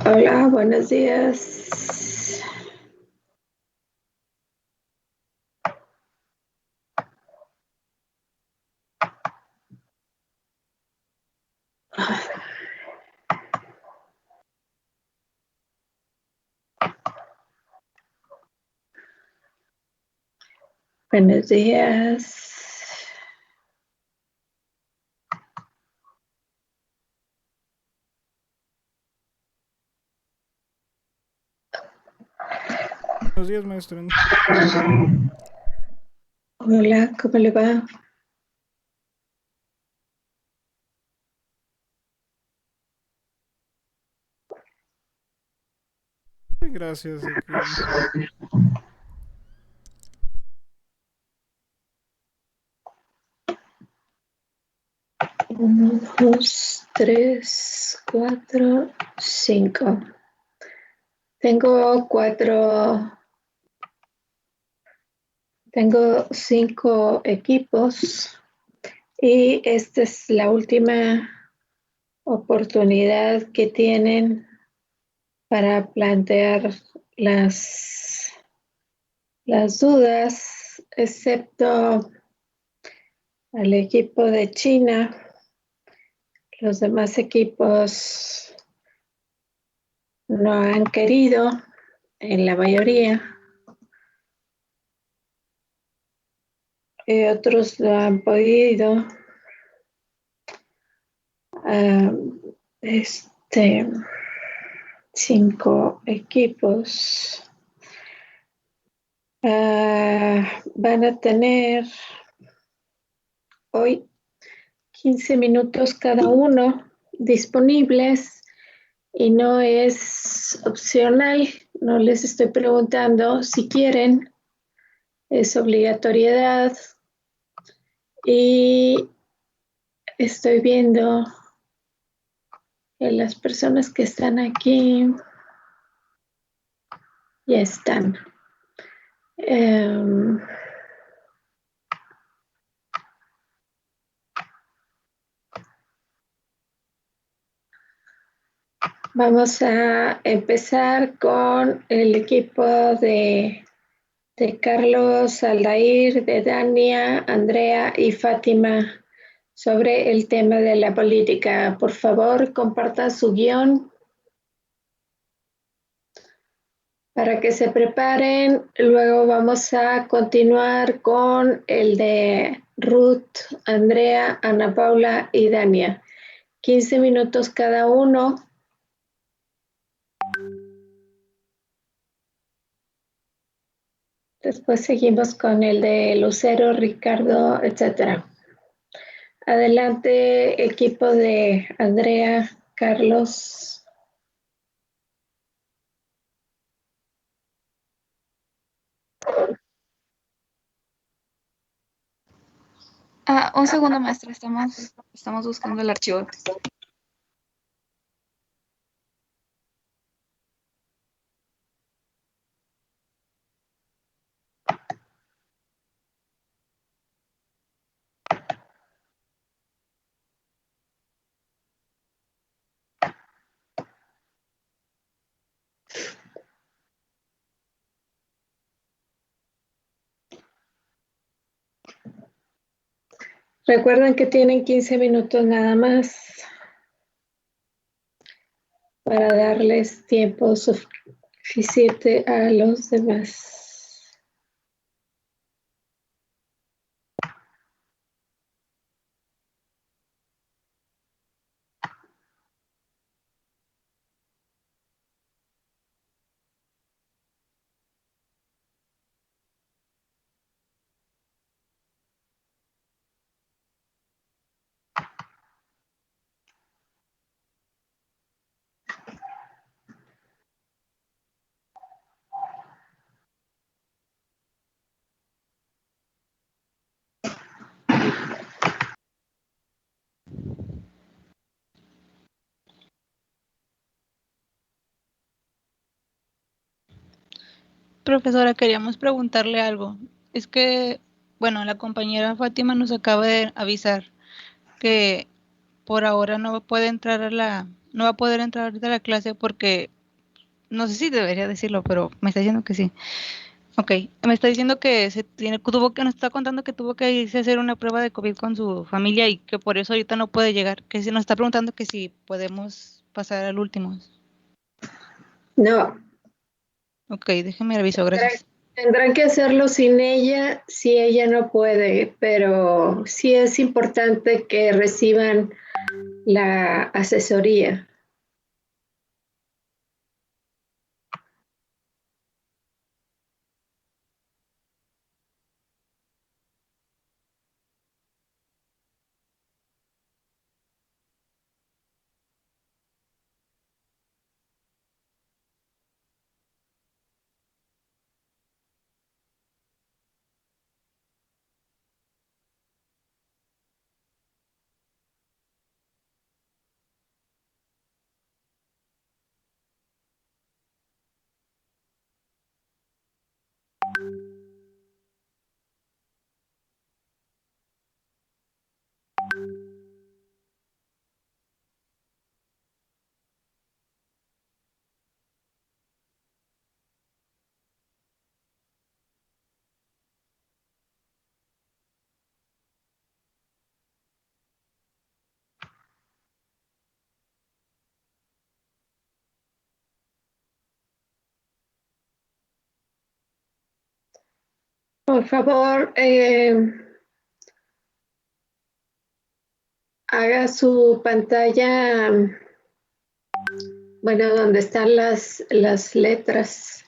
Hola, buenos días. Buenos días. Buenos días, maestro. Hola, ¿cómo le va? Gracias. Aquí. 1, 2, 3, 4, 5. Tengo 5 equipos y esta es la última oportunidad que tienen para plantear las, las dudas, excepto al equipo de China. Los demás equipos no han querido, en la mayoría, y otros lo han podido. Este, 5 equipos van a tener hoy 15 minutos cada uno disponibles y no es opcional. No les estoy preguntando si quieren, es obligatoriedad. Y estoy viendo que las personas que están aquí ya están. Vamos a empezar con el equipo de Carlos, Aldair, de Dania, Andrea y Fátima sobre el tema de la política. Por favor, compartan su guión para que se preparen. Luego vamos a continuar con el de Ruth, Andrea, Ana Paula y Dania. 15 minutos cada uno. Después seguimos con el de Lucero, Ricardo, etcétera. Adelante, equipo de Andrea, Carlos. Un segundo, maestra, estamos buscando el archivo. Recuerden que tienen 15 minutos nada más para darles tiempo suficiente a los demás. Profesora, queríamos preguntarle algo. Es que, bueno, la compañera Fátima nos acaba de avisar que por ahora no va a poder entrar a la clase porque no sé si debería decirlo, pero me está diciendo que sí. Ok, me está diciendo que nos está contando que tuvo que irse a hacer una prueba de COVID con su familia y que por eso ahorita no puede llegar, que se nos está preguntando que si podemos pasar al último. No, Ok, déjeme reviso, tendrán, gracias. tendrán que hacerlo sin ella si ella no puede, pero sí es importante que reciban la asesoría. Por favor, haga su pantalla, bueno, donde están las letras.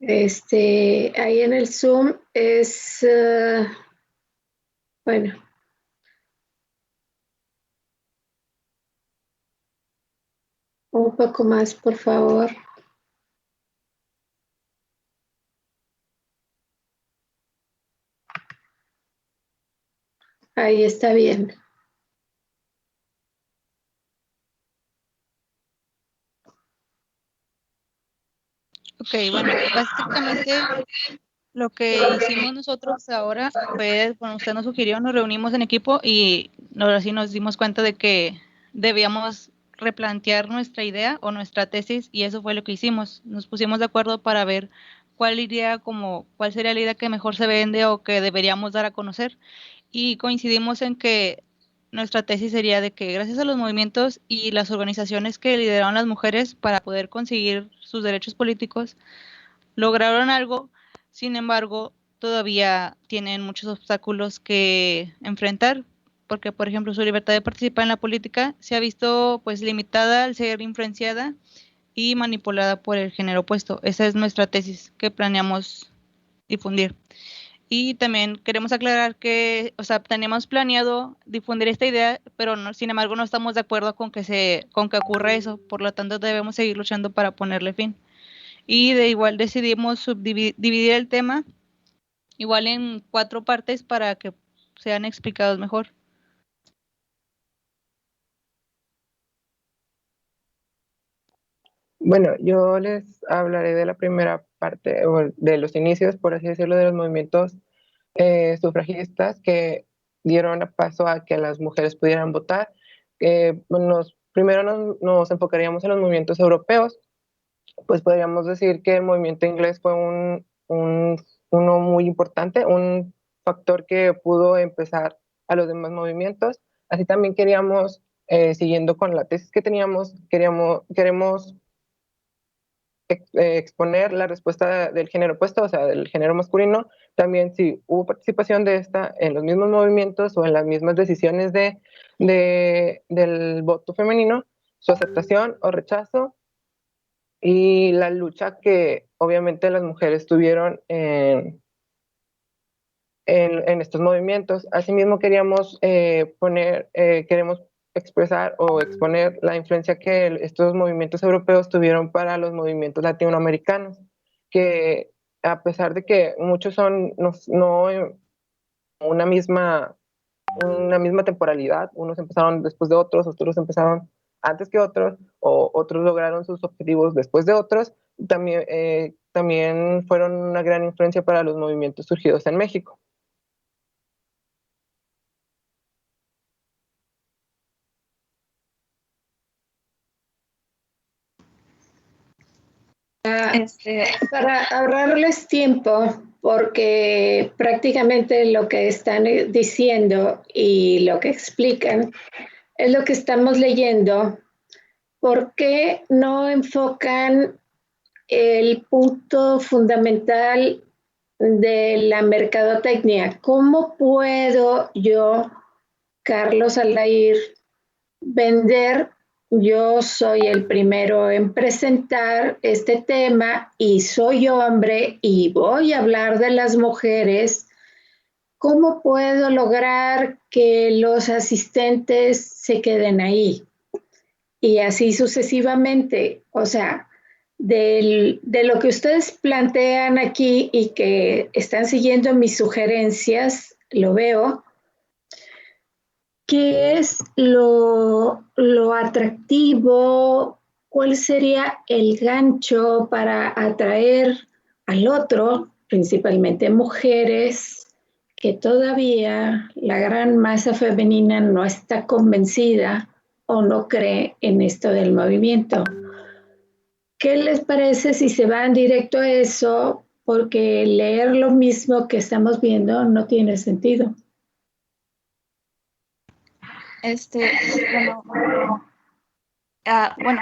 Ahí en el Zoom es, bueno, un poco más, por favor. Ahí está bien. Ok, bueno, básicamente lo que hicimos nosotros ahora fue, bueno, usted nos sugirió, nos reunimos en equipo y ahora sí nos dimos cuenta de que debíamos replantear nuestra idea o nuestra tesis y eso fue lo que hicimos. Nos pusimos de acuerdo para ver cuál sería la idea que mejor se vende o que deberíamos dar a conocer y coincidimos en que nuestra tesis sería de que gracias a los movimientos y las organizaciones que lideraron las mujeres para poder conseguir sus derechos políticos, lograron algo, sin embargo, todavía tienen muchos obstáculos que enfrentar, porque, por ejemplo, su libertad de participar en la política se ha visto pues limitada al ser influenciada y manipulada por el género opuesto. Esa es nuestra tesis que planeamos difundir. Y también queremos aclarar que, o sea, tenemos planeado difundir esta idea, pero no, sin embargo no estamos de acuerdo con que ocurra eso, por lo tanto debemos seguir luchando para ponerle fin. Y de igual decidimos dividir el tema igual en 4 partes para que sean explicados mejor. Bueno, yo les hablaré de la primera parte, o de los inicios, por así decirlo, de los movimientos sufragistas que dieron paso a que las mujeres pudieran votar. Primero nos enfocaríamos en los movimientos europeos, pues podríamos decir que el movimiento inglés fue uno muy importante, un factor que pudo empezar a los demás movimientos. Así también queríamos, siguiendo con la tesis que teníamos, queremos exponer la respuesta del género opuesto, o sea, del género masculino, también si hubo participación de esta en los mismos movimientos o en las mismas decisiones del voto femenino, su aceptación o rechazo y la lucha que obviamente las mujeres tuvieron en estos movimientos. Asimismo, queremos expresar o exponer la influencia que estos movimientos europeos tuvieron para los movimientos latinoamericanos, que a pesar de que muchos son no una misma, una misma temporalidad, unos empezaron después de otros empezaron antes que otros, o otros lograron sus objetivos después de otros, también fueron una gran influencia para los movimientos surgidos en México. Para ahorrarles tiempo, porque prácticamente lo que están diciendo y lo que explican es lo que estamos leyendo. ¿Por qué no enfocan el punto fundamental de la mercadotecnia? ¿Cómo puedo yo, Carlos Aldair, vender? Yo soy el primero en presentar este tema y soy hombre y voy a hablar de las mujeres. ¿Cómo puedo lograr que los asistentes se queden ahí? Y así sucesivamente. O sea, de lo que ustedes plantean aquí y que están siguiendo mis sugerencias, lo veo. ¿Qué es lo atractivo? ¿Cuál sería el gancho para atraer al otro, principalmente mujeres, que todavía la gran masa femenina no está convencida o no cree en esto del movimiento? ¿Qué les parece si se van directo a eso? Porque leer lo mismo que estamos viendo no tiene sentido. Bueno,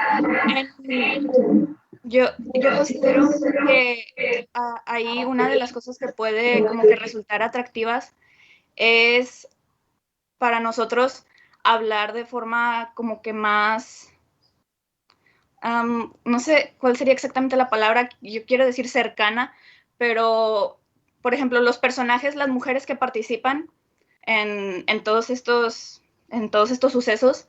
yo considero que ahí una de las cosas que puede como que resultar atractivas es para nosotros hablar de forma como que más, no sé cuál sería exactamente la palabra, yo quiero decir cercana, pero por ejemplo los personajes, las mujeres que participan en todos estos sucesos,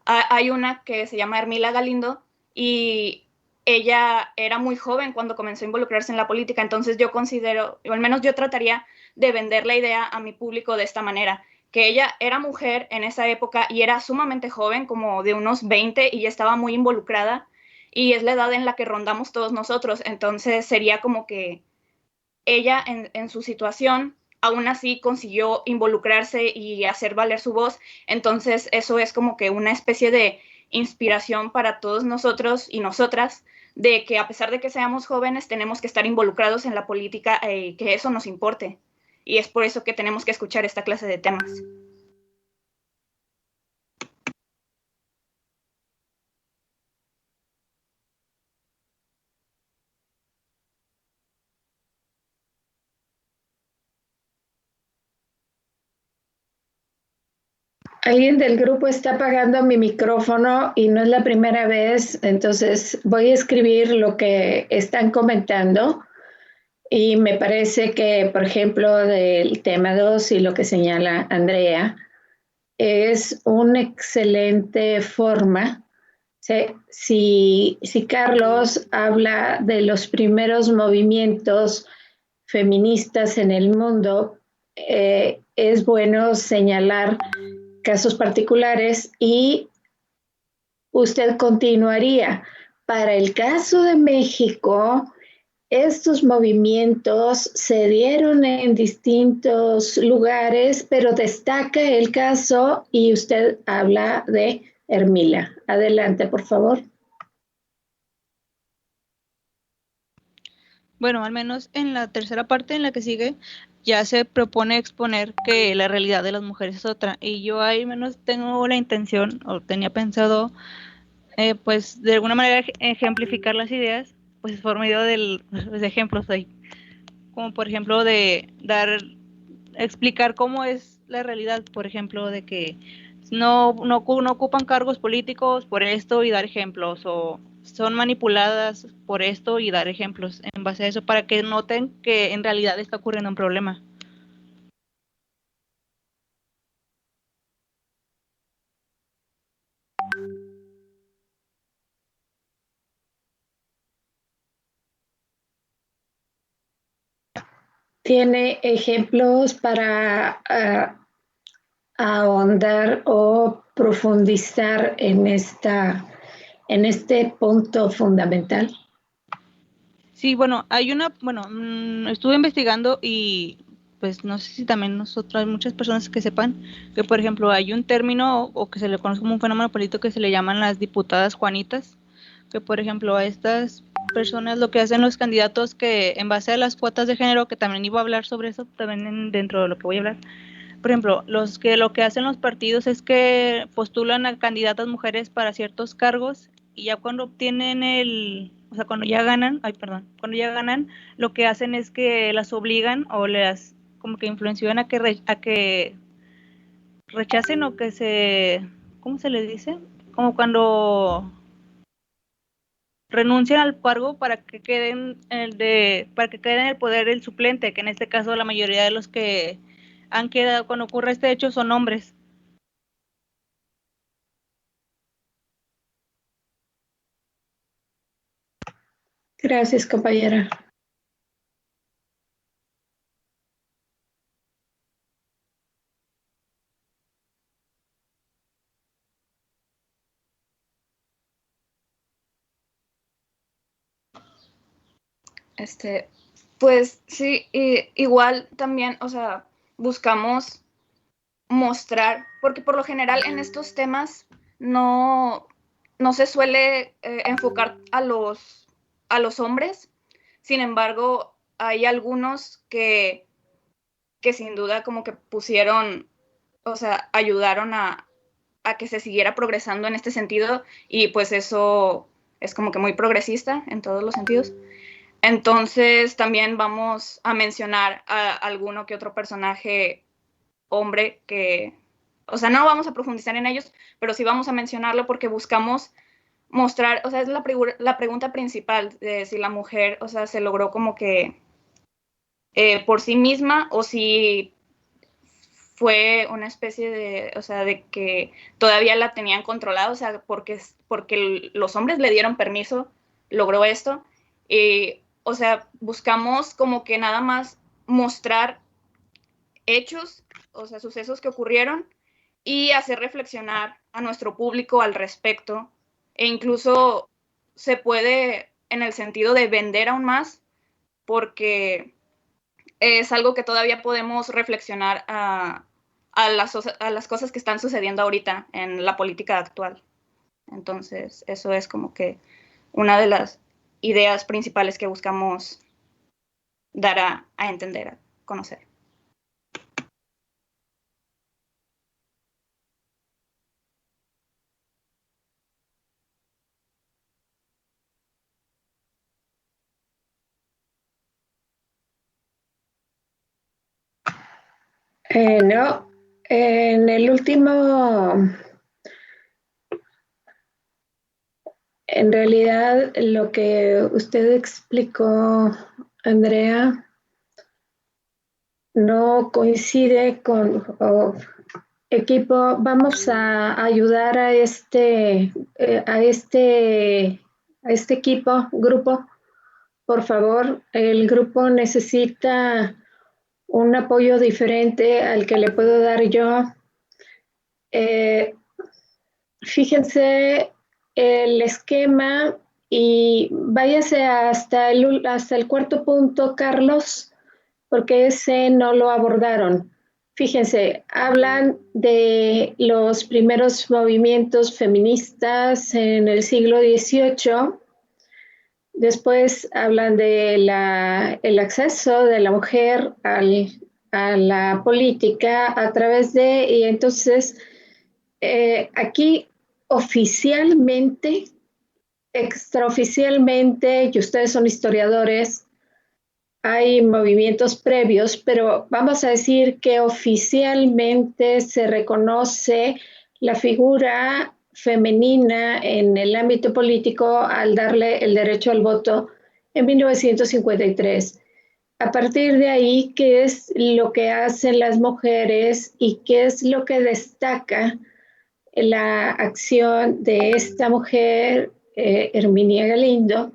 hay una que se llama Hermila Galindo y ella era muy joven cuando comenzó a involucrarse en la política, entonces yo considero, o al menos yo trataría de vender la idea a mi público de esta manera, que ella era mujer en esa época y era sumamente joven, como de unos 20, y ya estaba muy involucrada, y es la edad en la que rondamos todos nosotros, entonces sería como que ella en su situación aún así consiguió involucrarse y hacer valer su voz, entonces eso es como que una especie de inspiración para todos nosotros y nosotras, de que a pesar de que seamos jóvenes tenemos que estar involucrados en la política, que eso nos importe, y es por eso que tenemos que escuchar esta clase de temas. Alguien del grupo está apagando mi micrófono y no es la primera vez, entonces voy a escribir lo que están comentando y me parece que, por ejemplo, del tema 2 y lo que señala Andrea, es una excelente forma. Si Carlos habla de los primeros movimientos feministas en el mundo, es bueno señalar casos particulares y usted continuaría. Para el caso de México, estos movimientos se dieron en distintos lugares, pero destaca el caso y usted habla de Hermila. Adelante, por favor. Bueno, al menos en la tercera parte, en la que sigue, ya se propone exponer que la realidad de las mujeres es otra. Y yo ahí menos tengo la intención, o tenía pensado, pues de alguna manera ejemplificar las ideas, pues por medio de ejemplos ahí. Como por ejemplo de explicar cómo es la realidad, por ejemplo, de que no ocupan cargos políticos por esto y dar ejemplos, o son manipuladas por esto y dar ejemplos en base a eso, para que noten que en realidad está ocurriendo un problema. ¿Tiene ejemplos para ahondar o profundizar en este punto fundamental? Sí, bueno, estuve investigando y pues no sé si también nosotros, hay muchas personas que sepan que, por ejemplo, hay un término o que se le conoce como un fenómeno político que se le llaman las diputadas Juanitas, que por ejemplo a estas personas, lo que hacen los candidatos, que en base a las cuotas de género, que también iba a hablar sobre eso, también dentro de lo que voy a hablar. Por ejemplo, lo que hacen los partidos es que postulan a candidatas mujeres para ciertos cargos, y ya cuando obtienen cuando ya ganan, lo que hacen es que las obligan o les como que influencian a que rechacen, o que ¿cómo se les dice? Como cuando renuncian al cargo para que queden en el poder el suplente, que en este caso la mayoría de los que han quedado cuando ocurre este hecho son hombres. Gracias, compañera. Pues sí, igual también, o sea, buscamos mostrar, porque por lo general en estos temas no se suele enfocar a los hombres. Sin embargo, hay algunos que sin duda como que pusieron, o sea, ayudaron a que se siguiera progresando en este sentido, y pues eso es como que muy progresista en todos los sentidos. Entonces también vamos a mencionar a alguno que otro personaje hombre que, o sea, no vamos a profundizar en ellos, pero sí vamos a mencionarlo porque buscamos mostrar, o sea, es la pregunta principal de si la mujer, o sea, se logró como que por sí misma, o si fue una especie de, o sea, de que todavía la tenían controlada, o sea, porque los hombres le dieron permiso, logró esto. O sea, buscamos como que nada más mostrar hechos, o sea, sucesos que ocurrieron, y hacer reflexionar a nuestro público al respecto, e incluso se puede en el sentido de vender aún más, porque es algo que todavía podemos reflexionar a las cosas que están sucediendo ahorita en la política actual. Entonces, eso es como que una de las ideas principales que buscamos dar a entender, a conocer. No, en el último, en realidad lo que usted explicó, Andrea, no coincide con equipo. Vamos a ayudar a a este grupo. Por favor, el grupo necesita un apoyo diferente al que le puedo dar yo. Fíjense el esquema y váyase hasta el cuarto punto, Carlos, porque ese no lo abordaron. Fíjense, hablan de los primeros movimientos feministas en el siglo XVIII. Después hablan de el acceso de la mujer a la política a través y entonces aquí oficialmente, extraoficialmente, y ustedes son historiadores, hay movimientos previos, pero vamos a decir que oficialmente se reconoce la figura femenina en el ámbito político al darle el derecho al voto en 1953. A partir de ahí, ¿qué es lo que hacen las mujeres y qué es lo que destaca la acción de esta mujer, Herminia Galindo,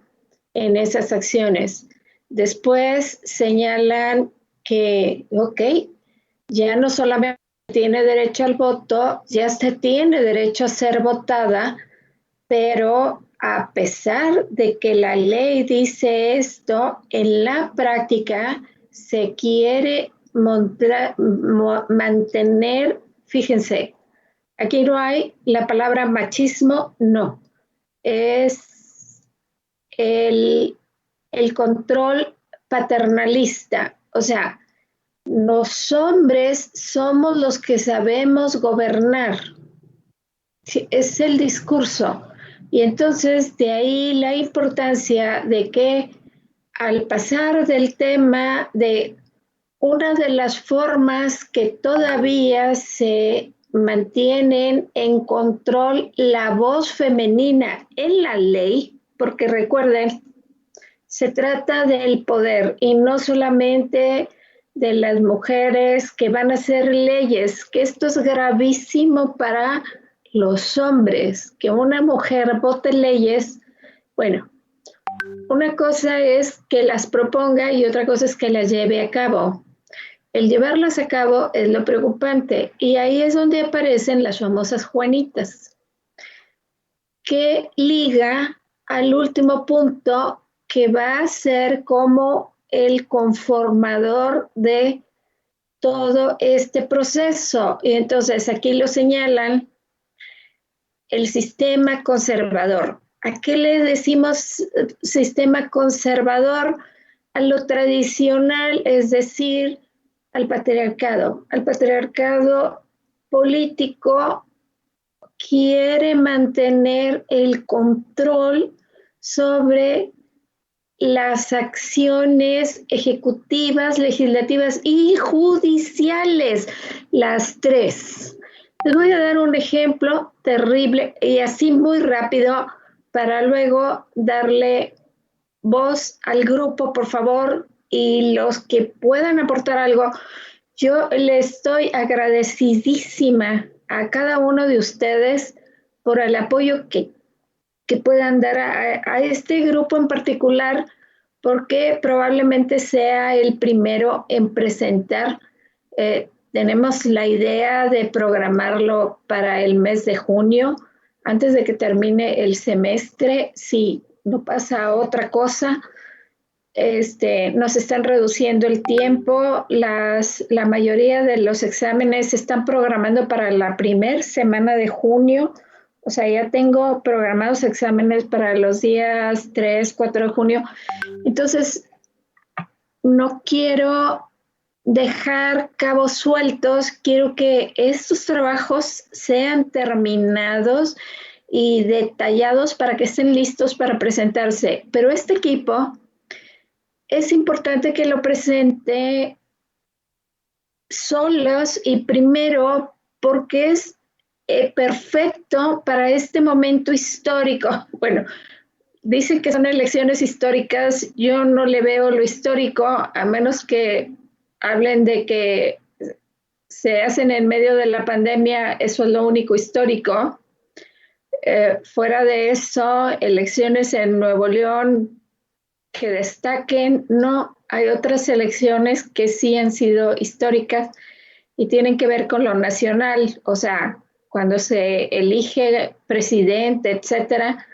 en esas acciones? Después señalan que, ok, ya no solamente tiene derecho al voto, ya se tiene derecho a ser votada, pero a pesar de que la ley dice esto, en la práctica se quiere mantener, fíjense, aquí no hay la palabra machismo, no. Es el, el control paternalista. O sea, los hombres somos los que sabemos gobernar. Sí, es el discurso. Y entonces de ahí la importancia de que al pasar del tema de una de las formas que todavía se mantienen en control la voz femenina en la ley, porque recuerden, se trata del poder y no solamente de las mujeres que van a hacer leyes, que esto es gravísimo para los hombres, que una mujer vote leyes. Bueno, una cosa es que las proponga y otra cosa es que las lleve a cabo. El llevarlas a cabo es lo preocupante y ahí es donde aparecen las famosas Juanitas, que liga al último punto que va a ser como el conformador de todo este proceso. Y entonces aquí lo señalan el sistema conservador. ¿A qué le decimos sistema conservador? A lo tradicional, es decir, al patriarcado político quiere mantener el control sobre las acciones ejecutivas, legislativas y judiciales, las tres. Les voy a dar un ejemplo terrible y así muy rápido para luego darle voz al grupo, por favor, y los que puedan aportar algo. Yo le estoy agradecidísima a cada uno de ustedes por el apoyo que puedan dar a este grupo en particular, porque probablemente sea el primero en presentar. Tenemos la idea de programarlo para el mes de junio, antes de que termine el semestre, si no pasa otra cosa. Nos están reduciendo el tiempo, la mayoría de los exámenes se están programando para la primera semana de junio, o sea, ya tengo programados exámenes para los días 3, 4 de junio, entonces no quiero dejar cabos sueltos, quiero que estos trabajos sean terminados y detallados para que estén listos para presentarse, pero este equipo es importante que lo presente solos y primero porque es perfecto para este momento histórico. Bueno, dicen que son elecciones históricas, yo no le veo lo histórico, a menos que hablen de que se hacen en medio de la pandemia, eso es lo único histórico. Fuera de eso, elecciones en Nuevo León que destaquen, no, hay otras elecciones que sí han sido históricas y tienen que ver con lo nacional, o sea, cuando se elige presidente, etcétera,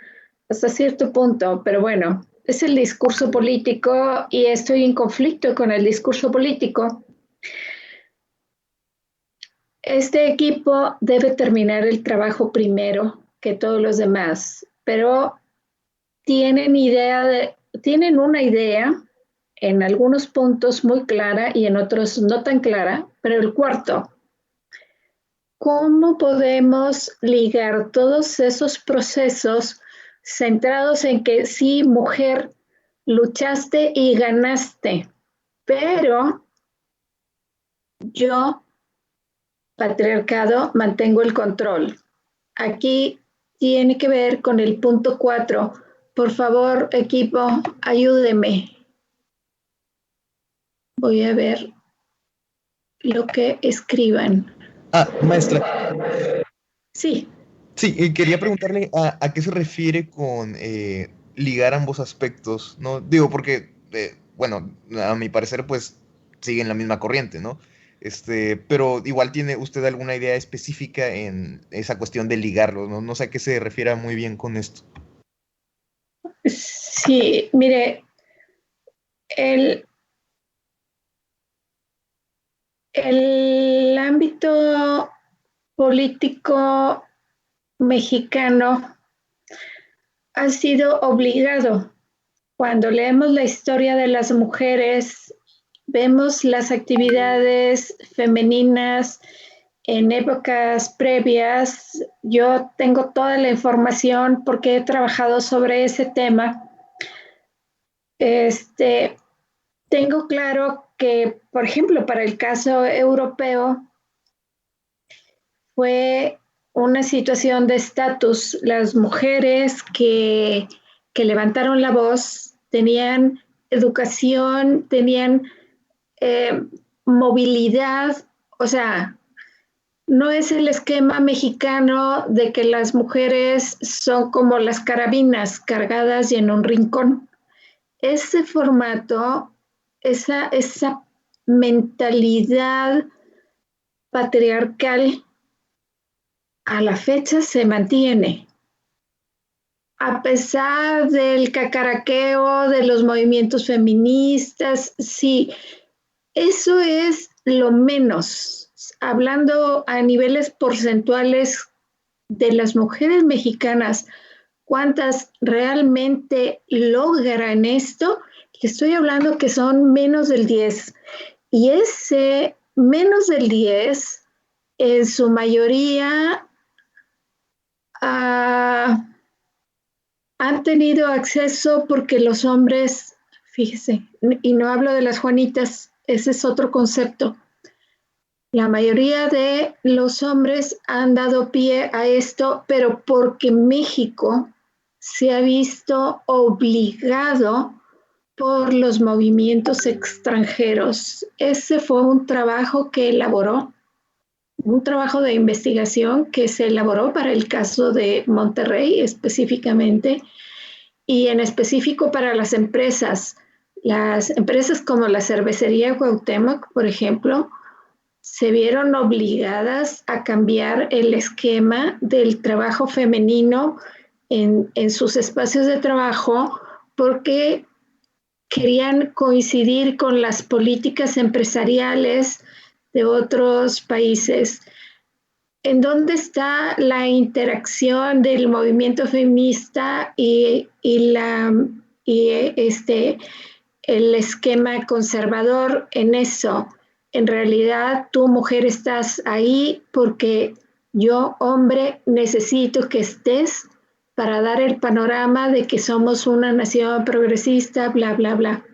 hasta cierto punto, pero bueno, es el discurso político y estoy en conflicto con el discurso político. Este equipo debe terminar el trabajo primero que todos los demás, pero tienen una idea en algunos puntos muy clara y en otros no tan clara, pero el cuarto, ¿cómo podemos ligar todos esos procesos centrados en que sí, mujer, luchaste y ganaste, pero yo, patriarcado, mantengo el control? Aquí tiene que ver con el punto 4. Por favor, equipo, ayúdeme. Voy a ver lo que escriban. Maestra. Sí. Sí, quería preguntarle a qué se refiere con ligar ambos aspectos, ¿no? Digo, porque, bueno, a mi parecer, pues, siguen la misma corriente, ¿no? Pero igual tiene usted alguna idea específica en esa cuestión de ligarlos, ¿no? No sé a qué se refiere muy bien con esto. Sí, mire, el ámbito político mexicano ha sido obligado cuando leemos la historia de las mujeres, vemos las actividades femeninas en épocas previas. Yo tengo toda la información porque he trabajado sobre ese tema. Tengo claro que, por ejemplo, para el caso europeo, fue una situación de estatus. Las mujeres que levantaron la voz tenían educación, tenían movilidad, o sea, no es el esquema mexicano de que las mujeres son como las carabinas cargadas y en un rincón. Ese formato, esa mentalidad patriarcal a la fecha se mantiene. A pesar del cacaraqueo de los movimientos feministas, sí, eso es lo menos. Hablando a niveles porcentuales de las mujeres mexicanas, ¿cuántas realmente logran esto? Estoy hablando que son menos del 10. Y ese menos del 10, en su mayoría, han tenido acceso porque los hombres, fíjese, y no hablo de las Juanitas, ese es otro concepto. La mayoría de los hombres han dado pie a esto, pero porque México se ha visto obligado por los movimientos extranjeros. Ese fue un trabajo que elaboró, un trabajo de investigación que se elaboró para el caso de Monterrey específicamente, y en específico para las empresas como la cervecería Cuauhtémoc, por ejemplo, se vieron obligadas a cambiar el esquema del trabajo femenino en sus espacios de trabajo porque querían coincidir con las políticas empresariales de otros países. ¿En dónde está la interacción del movimiento feminista y el esquema conservador en eso? En realidad, tú, mujer, estás ahí porque yo, hombre, necesito que estés para dar el panorama de que somos una nación progresista, bla, bla, bla.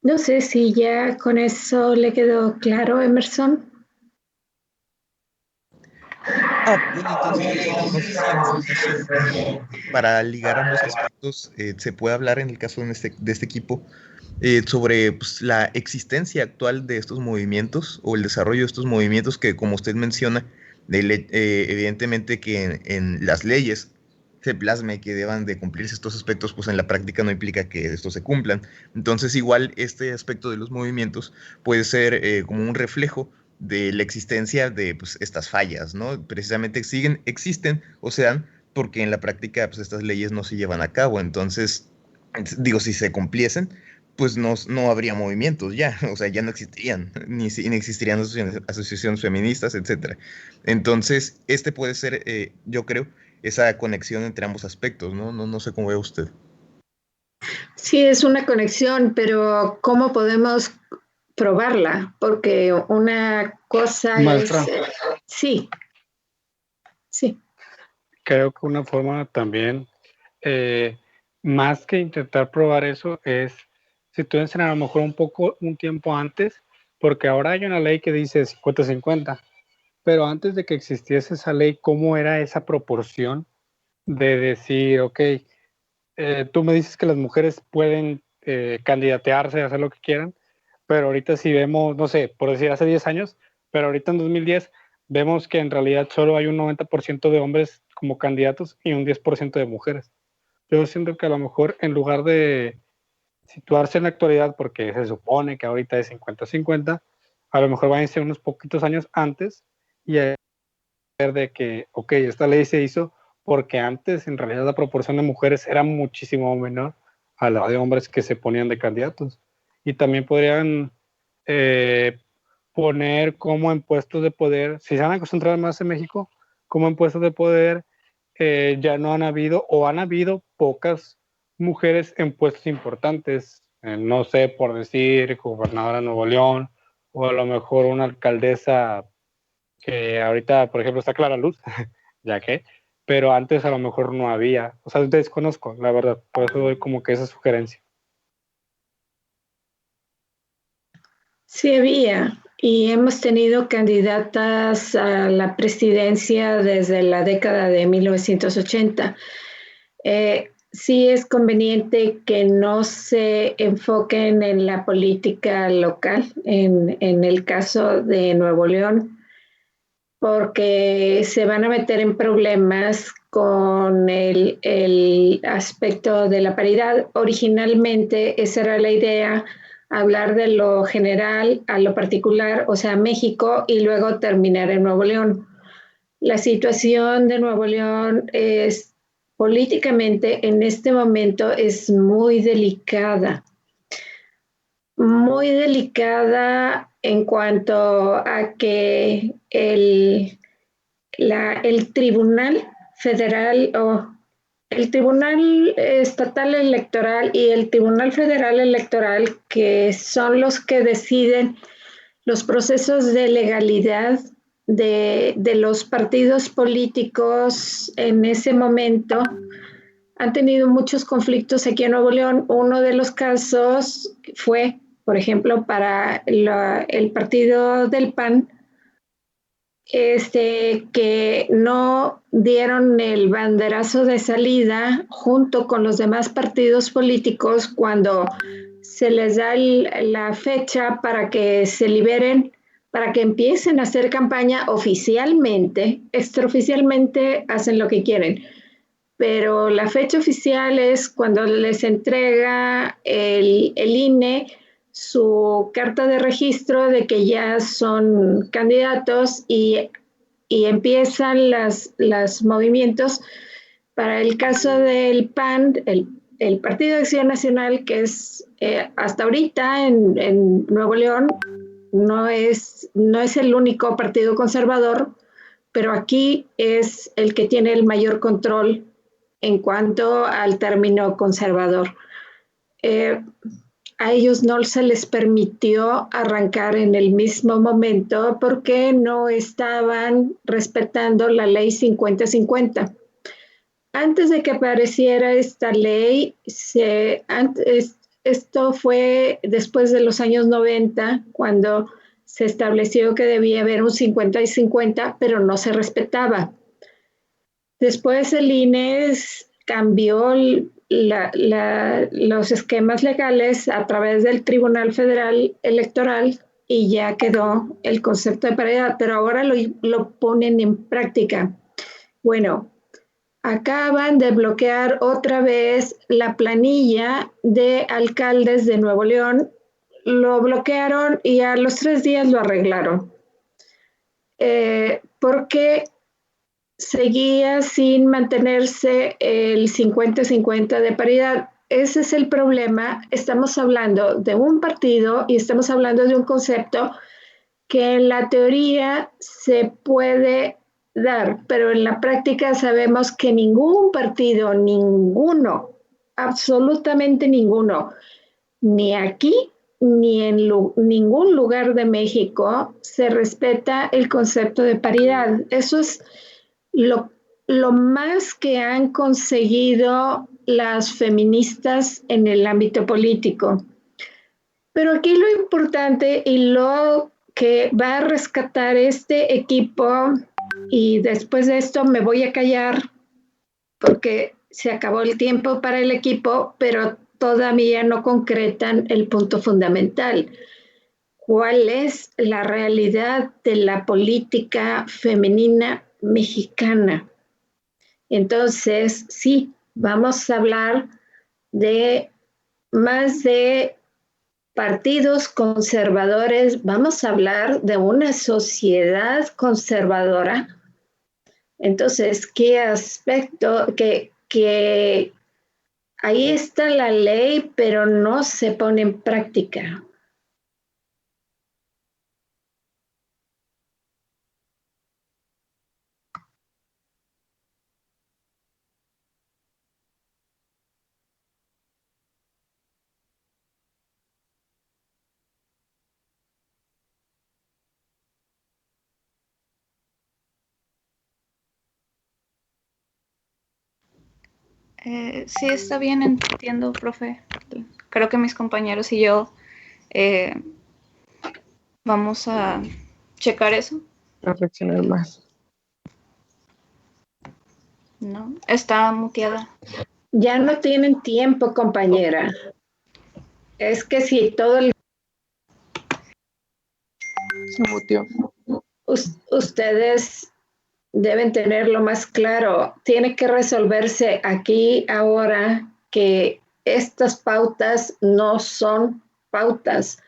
No sé si ya con eso le quedó claro, Emerson. Bueno, entonces, no sé si en este caso, para ligar ambos aspectos, se puede hablar en el caso de este equipo sobre pues, la existencia actual de estos movimientos o el desarrollo de estos movimientos que, como usted menciona, evidentemente que en las leyes se plasme que deban de cumplirse estos aspectos, pues en la práctica no implica que estos se cumplan. Entonces, igual este aspecto de los movimientos puede ser como un reflejo de la existencia de pues, estas fallas, ¿no? Precisamente existen o se dan porque en la práctica pues, estas leyes no se llevan a cabo. Entonces, digo, si se cumpliesen, pues no habría movimientos ya, o sea, ya no existirían, ni existirían asociaciones feministas, etcétera. Entonces, este puede ser, yo creo, esa conexión entre ambos aspectos, ¿no? No sé cómo ve usted. Sí, es una conexión, pero ¿cómo podemos probarla? Porque una cosa Maestra, es... Sí, sí. creo que una forma también, más que intentar probar eso, es situarse a lo mejor un tiempo antes, porque ahora hay una ley que dice 50-50, pero antes de que existiese esa ley, ¿cómo era esa proporción de decir, ok, tú me dices que las mujeres pueden candidatearse, hacer lo que quieran, pero ahorita si vemos, no sé, por decir hace 10 años, pero ahorita en 2010 vemos que en realidad solo hay un 90% de hombres como candidatos y un 10% de mujeres. Yo siento que a lo mejor en lugar de situarse en la actualidad, porque se supone que ahorita es 50-50, a lo mejor van a ser unos poquitos años antes y a ver de que, ok, esta ley se hizo porque antes en realidad la proporción de mujeres era muchísimo menor a la de hombres que se ponían de candidatos. Y también podrían poner como en puestos de poder, si se van a concentrar más en México, como en puestos de poder ya no han habido o han habido pocas mujeres en puestos importantes, no sé, por decir, gobernadora de Nuevo León, o a lo mejor una alcaldesa que ahorita, por ejemplo, está Clara Luz, ya que, pero antes a lo mejor no había, o sea, desconozco, la verdad, por eso doy como que esa sugerencia. Sí había, y hemos tenido candidatas a la presidencia desde la década de 1980. Sí es conveniente que no se enfoquen en la política local, en el caso de Nuevo León, porque se van a meter en problemas con el aspecto de la paridad. Originalmente esa era la idea, hablar de lo general a lo particular, o sea, México, y luego terminar en Nuevo León. La situación de Nuevo León es políticamente en este momento es muy delicada en cuanto a que el Tribunal Federal o el Tribunal Estatal Electoral y el Tribunal Federal Electoral, que son los que deciden los procesos de legalidad de los partidos políticos en ese momento, han tenido muchos conflictos aquí en Nuevo León. Uno de los casos fue, por ejemplo, para el partido del PAN, que no dieron el banderazo de salida junto con los demás partidos políticos cuando se les da la fecha para que se liberen, para que empiecen a hacer campaña oficialmente. Extraoficialmente hacen lo que quieren, pero la fecha oficial es cuando les entrega el INE su carta de registro de que ya son candidatos y empiezan los movimientos. Para el caso del PAN, el Partido de Acción Nacional, que es hasta ahorita en Nuevo León, no es el único partido conservador, pero aquí es el que tiene el mayor control en cuanto al término conservador. A ellos no se les permitió arrancar en el mismo momento porque no estaban respetando la ley 50-50. Antes de que apareciera esta ley, esto fue después de los años 90, cuando se estableció que debía haber un 50-50, pero no se respetaba. Después el INE cambió los esquemas legales a través del Tribunal Federal Electoral y ya quedó el concepto de paridad, pero ahora lo ponen en práctica. Bueno, acaban de bloquear otra vez la planilla de alcaldes de Nuevo León. Lo bloquearon y a los 3 días lo arreglaron. Porque seguía sin mantenerse el 50-50 de paridad. Ese es el problema. Estamos hablando de un partido y estamos hablando de un concepto que en la teoría se puede dar, pero en la práctica sabemos que ningún partido, ninguno, absolutamente ninguno, ni aquí ni en ningún lugar de México se respeta el concepto de paridad. Eso es lo más que han conseguido las feministas en el ámbito político. Pero aquí lo importante y lo que va a rescatar este equipo, y después de esto me voy a callar porque se acabó el tiempo para el equipo, pero todavía no concretan el punto fundamental. ¿Cuál es la realidad de la política femenina mexicana? Entonces, sí, vamos a hablar de más de partidos conservadores, vamos a hablar de una sociedad conservadora. Entonces, ¿qué aspecto? Que ahí está la ley, pero no se pone en práctica. Sí, está bien, entiendo, profe. Creo que mis compañeros y yo vamos a checar eso. Reflexionar más. ¿No? Está muteada. Ya no tienen tiempo, compañera. Es que si todo el Se muteó. ustedes deben tenerlo más claro. Tiene que resolverse aquí ahora que estas pautas no son pautas.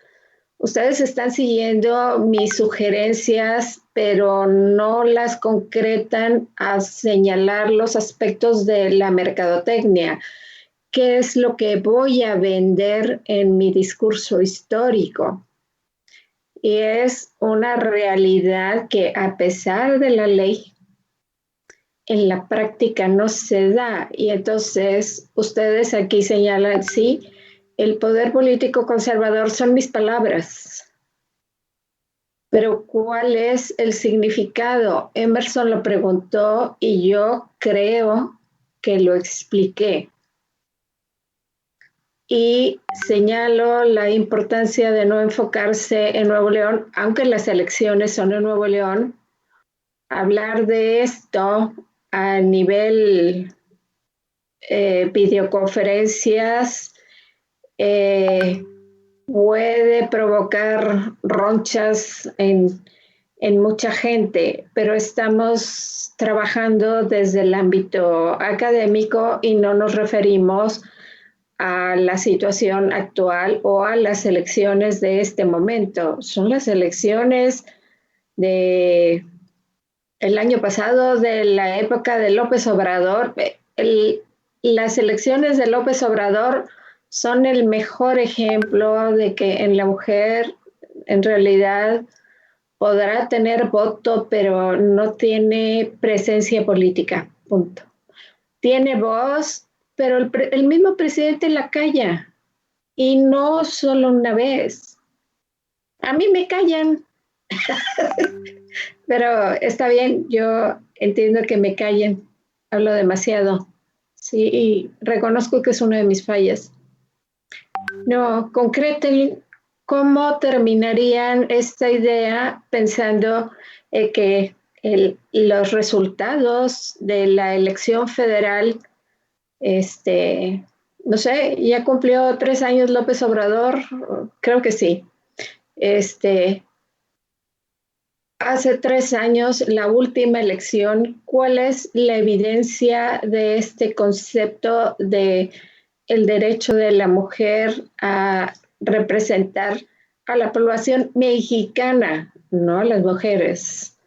Ustedes están siguiendo mis sugerencias, pero no las concretan a señalar los aspectos de la mercadotecnia. ¿Qué es lo que voy a vender en mi discurso histórico? Y es una realidad que a pesar de la ley, en la práctica no se da. Y entonces ustedes aquí señalan, sí, el poder político conservador son mis palabras. Pero ¿cuál es el significado? Emerson lo preguntó y yo creo que lo expliqué. Y señalo la importancia de no enfocarse en Nuevo León, aunque las elecciones son en Nuevo León, hablar de esto a nivel videoconferencias puede provocar ronchas en mucha gente, pero estamos trabajando desde el ámbito académico y no nos referimos a la situación actual o a las elecciones de este momento. Son las elecciones de el año pasado, de la época de López Obrador. Las elecciones de López Obrador son el mejor ejemplo de que en la mujer en realidad podrá tener voto, pero no tiene presencia política. Punto. Tiene voz, pero el mismo presidente la calla. Y no solo una vez. A mí me callan, pero está bien, yo entiendo que me callen. Hablo demasiado. Sí, y reconozco que es una de mis fallas. No, concreten cómo terminarían esta idea pensando que los resultados de la elección federal, no sé, ya cumplió 3 años López Obrador, creo que sí. Hace 3 años, la última elección, ¿cuál es la evidencia de este concepto de el derecho de la mujer a representar a la población mexicana, no las mujeres,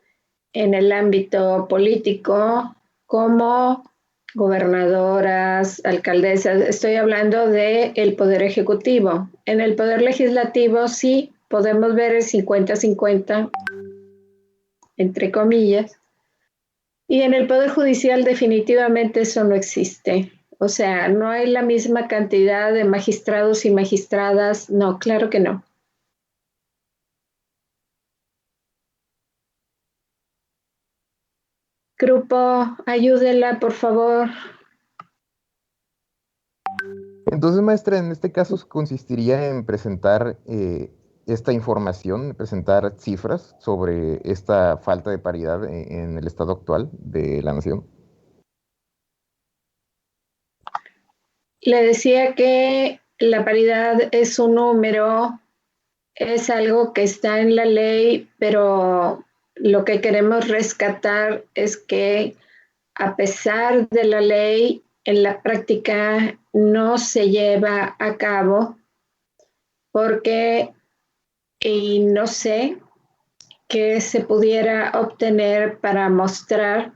en el ámbito político como gobernadoras, alcaldesas? Estoy hablando del poder ejecutivo. En el poder legislativo sí podemos ver el 50-50, entre comillas, y en el Poder Judicial definitivamente eso no existe. O sea, no hay la misma cantidad de magistrados y magistradas. No, claro que no. Grupo, ayúdela, por favor. Entonces, maestra, en este caso consistiría en presentar esta información, presentar cifras sobre esta falta de paridad en el estado actual de la nación. Le decía que la paridad es un número, es algo que está en la ley, pero lo que queremos rescatar es que a pesar de la ley, en la práctica no se lleva a cabo porque, y no sé qué se pudiera obtener para mostrar,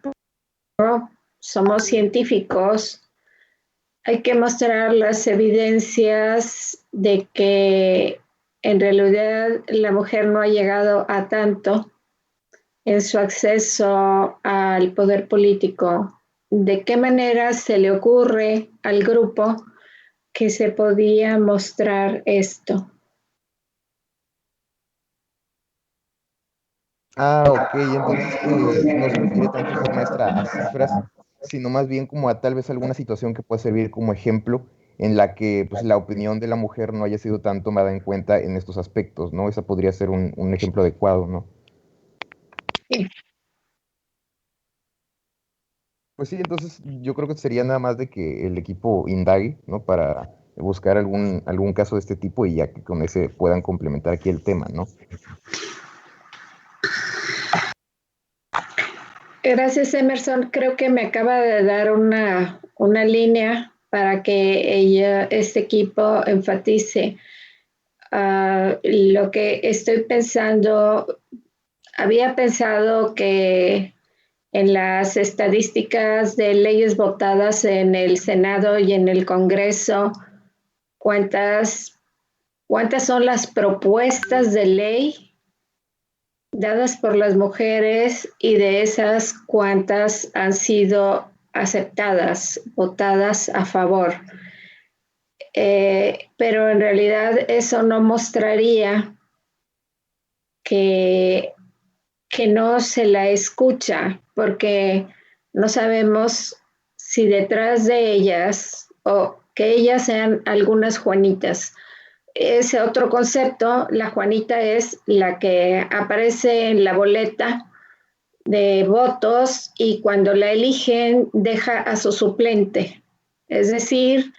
¿no? Somos científicos, hay que mostrar las evidencias de que en realidad la mujer no ha llegado a tanto en su acceso al poder político. ¿De qué manera se le ocurre al grupo que se podía mostrar esto? Ah, ok, entonces no se refiere tanto usted, maestra, a cifras, sino más bien como a tal vez alguna situación que pueda servir como ejemplo en la que pues, la opinión de la mujer no haya sido tan tomada en cuenta en estos aspectos, ¿no? Esa podría ser un ejemplo adecuado, ¿no? Sí. Pues sí, entonces yo creo que sería nada más de que el equipo indague, ¿no? Para buscar algún caso de este tipo y ya que con ese puedan complementar aquí el tema, ¿no? Gracias, Emerson. Creo que me acaba de dar una línea para que este equipo enfatice lo que estoy pensando. Había pensado que en las estadísticas de leyes votadas en el Senado y en el Congreso, cuántas, cuántas son las propuestas de ley dadas por las mujeres y de esas cuántas han sido aceptadas, votadas a favor. Pero en realidad eso no mostraría que, que no se la escucha, porque no sabemos si detrás de ellas o que ellas sean algunas Juanitas. Ese otro concepto, la Juanita es la que aparece en la boleta de votos y cuando la eligen deja a su suplente. Es decir,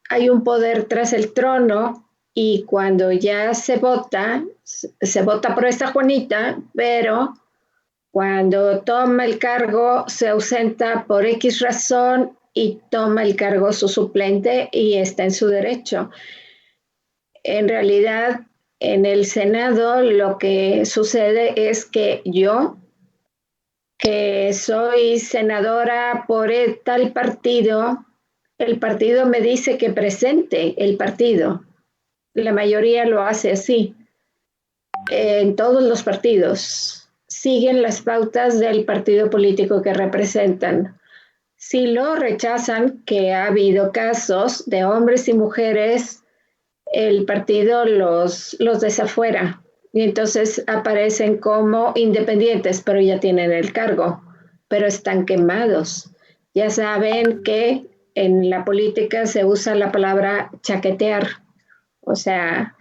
hay un poder tras el trono y cuando ya se vota por esta Juanita, pero cuando toma el cargo se ausenta por X razón y toma el cargo su suplente y está en su derecho. En realidad, en el Senado lo que sucede es que yo, que soy senadora por tal partido, el partido me dice que presente el partido. La mayoría lo hace así. En todos los partidos siguen las pautas del partido político que representan. Si lo rechazan, que ha habido casos de hombres y mujeres, el partido los desafuera y entonces aparecen como independientes, pero ya tienen el cargo, pero están quemados. Ya saben que en la política se usa la palabra chaquetear, o sea,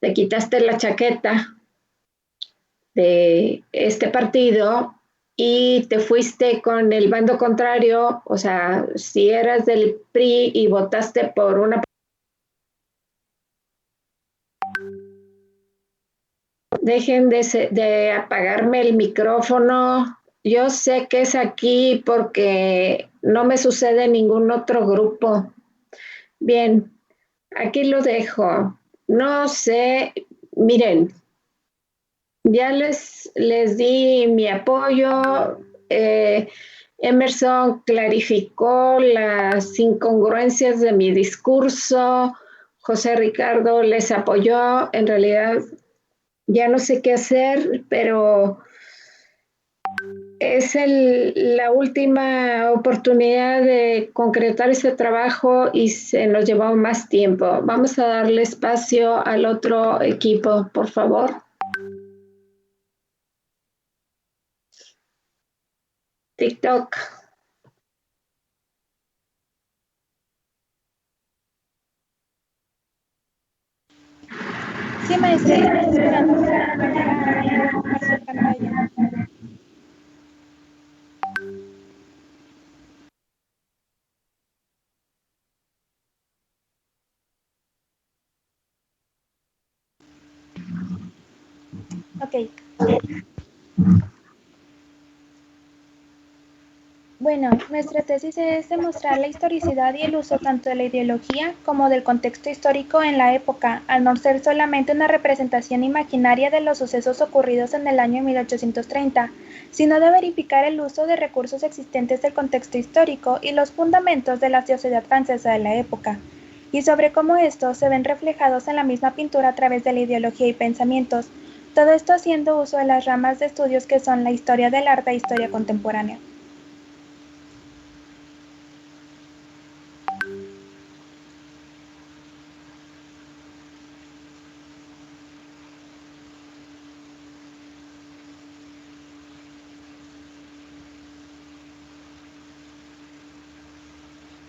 te quitaste la chaqueta de este partido y te fuiste con el bando contrario, o sea, si eras del PRI y votaste por una. Dejen de apagarme el micrófono. Yo sé que es aquí porque no me sucede en ningún otro grupo. Bien, aquí lo dejo. No sé, miren, ya les di mi apoyo. Emerson clarificó las incongruencias de mi discurso. José Ricardo les apoyó. En realidad, ya no sé qué hacer, pero es la última oportunidad de concretar este trabajo y se nos llevó más tiempo. Vamos a darle espacio al otro equipo, por favor. TikTok. Sí, maestra, estamos esperando a mi compañera en compartir pantalla. Ok. Bueno, nuestra tesis es demostrar la historicidad y el uso tanto de la ideología como del contexto histórico en la época, al no ser solamente una representación imaginaria de los sucesos ocurridos en el año 1830, sino de verificar el uso de recursos existentes del contexto histórico y los fundamentos de la sociedad francesa de la época, y sobre cómo estos se ven reflejados en la misma pintura a través de la ideología y pensamientos, todo esto haciendo uso de las ramas de estudios que son la historia del arte e historia contemporánea.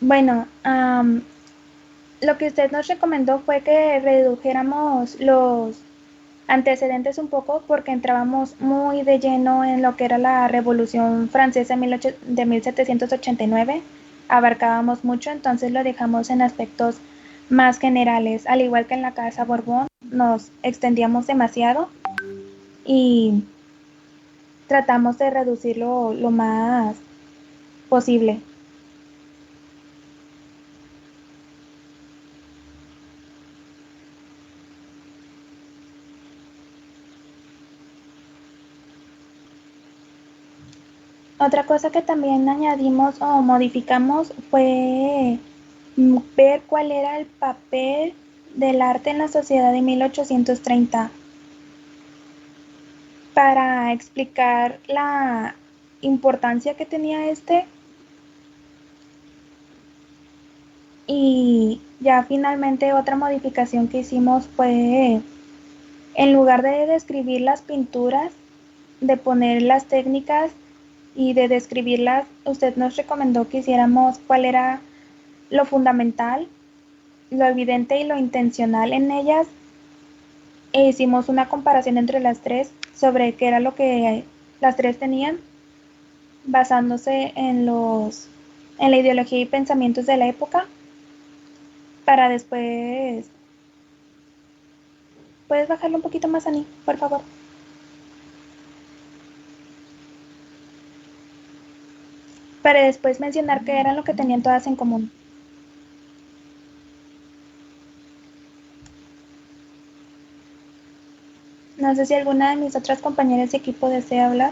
Bueno, lo que usted nos recomendó fue que redujéramos los antecedentes un poco porque entrábamos muy de lleno en lo que era la Revolución Francesa de 1789. Abarcábamos mucho, entonces lo dejamos en aspectos más generales. Al igual que en la Casa Borbón, nos extendíamos demasiado y tratamos de reducirlo lo más posible. Otra cosa que también añadimos o modificamos fue ver cuál era el papel del arte en la sociedad de 1830 para explicar la importancia que tenía este. Y ya finalmente otra modificación que hicimos fue, en lugar de describir las pinturas, de poner las técnicas y de describirlas, usted nos recomendó que hiciéramos cuál era lo fundamental, lo evidente y lo intencional en ellas, e hicimos una comparación entre las tres sobre qué era lo que las tres tenían, basándose en la ideología y pensamientos de la época, para después. ¿Puedes bajarlo un poquito más, Ani, por favor? Para después mencionar qué era lo que tenían todas en común. No sé si alguna de mis otras compañeras de equipo desea hablar.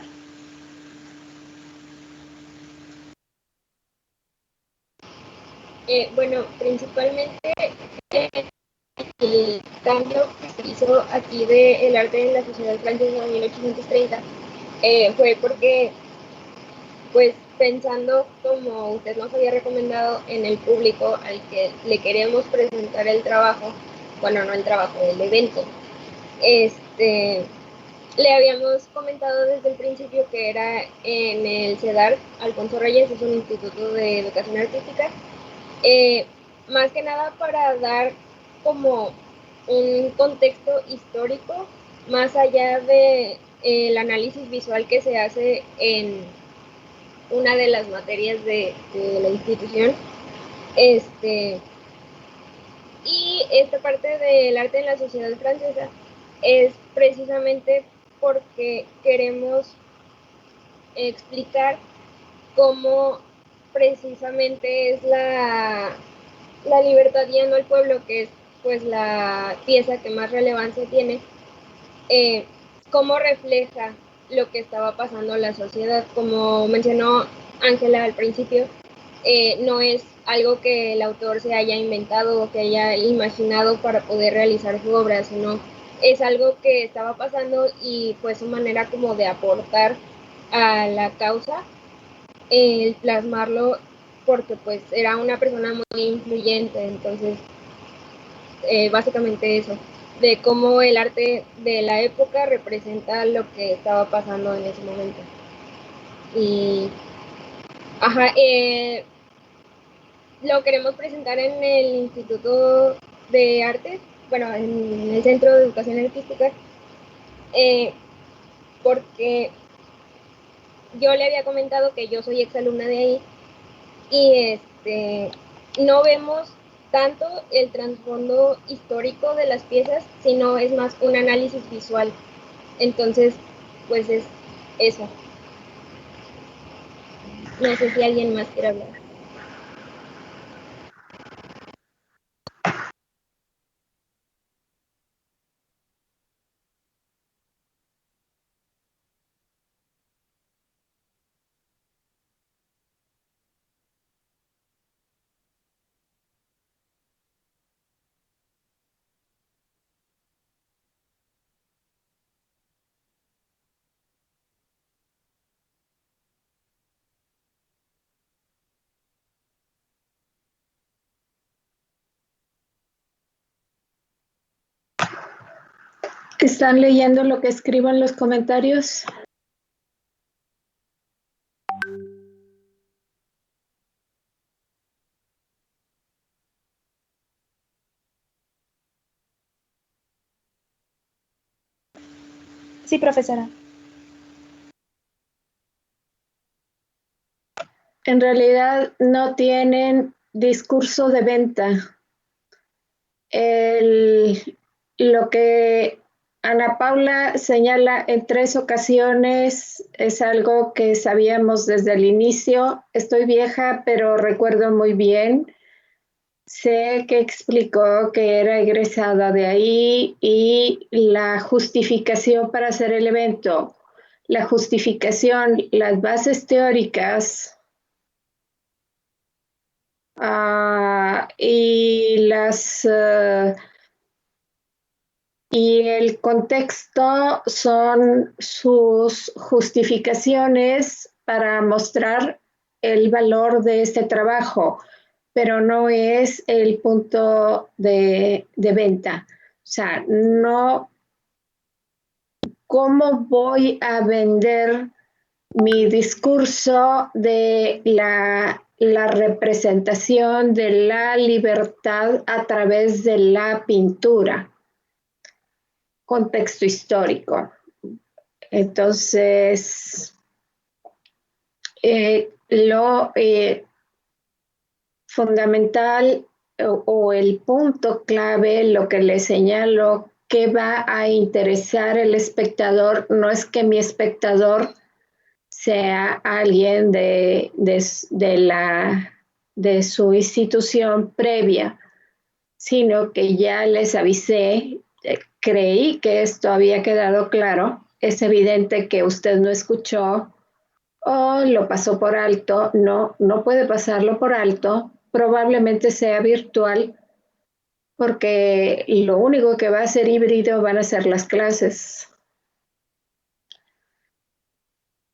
Bueno, principalmente el cambio que se hizo aquí del arte en la sociedad francesa en 1830 fue porque, pues pensando como usted nos había recomendado en el público al que le queremos presentar el trabajo, bueno, no el trabajo, el evento, le habíamos comentado desde el principio que era en el CEDAR, Alfonso Reyes, es un instituto de educación artística, más que nada para dar como un contexto histórico, más allá de el análisis visual que se hace en una de las materias de la institución. Y esta parte del arte en la sociedad francesa es precisamente porque queremos explicar cómo precisamente es la libertad guiando al pueblo, que es pues la pieza que más relevancia tiene, cómo refleja lo que estaba pasando en la sociedad. Como mencionó Ángela al principio, no es algo que el autor se haya inventado o que haya imaginado para poder realizar su obra, sino es algo que estaba pasando y fue su manera como de aportar a la causa, el plasmarlo, porque pues era una persona muy influyente. Entonces básicamente eso, de cómo el arte de la época representa lo que estaba pasando en ese momento. Y ajá, lo queremos presentar en el Instituto de Artes, bueno, en el Centro de Educación Artística, porque yo le había comentado que yo soy exalumna de ahí y no vemos tanto el trasfondo histórico de las piezas, sino es más un análisis visual. Entonces, pues es eso. No sé si alguien más quiere hablar. ¿Están leyendo lo que escribo en los comentarios? Sí, profesora. En realidad no tienen discurso de venta. Lo que Ana Paula señala en 3 ocasiones es algo que sabíamos desde el inicio. Estoy vieja, pero recuerdo muy bien. Sé que explicó que era egresada de ahí y la justificación para hacer el evento, la justificación, las bases teóricas y el contexto son sus justificaciones para mostrar el valor de este trabajo, pero no es el punto de venta. O sea, no, ¿cómo voy a vender mi discurso de la representación de la libertad a través de la pintura? Contexto histórico. Entonces, lo fundamental o el punto clave, lo que le señalo que va a interesar al espectador, no es que mi espectador sea alguien de su institución previa, sino que ya les avisé, creí que esto había quedado claro. Es evidente que usted no escuchó o lo pasó por alto. No puede pasarlo por alto. Probablemente sea virtual porque lo único que va a ser híbrido van a ser las clases.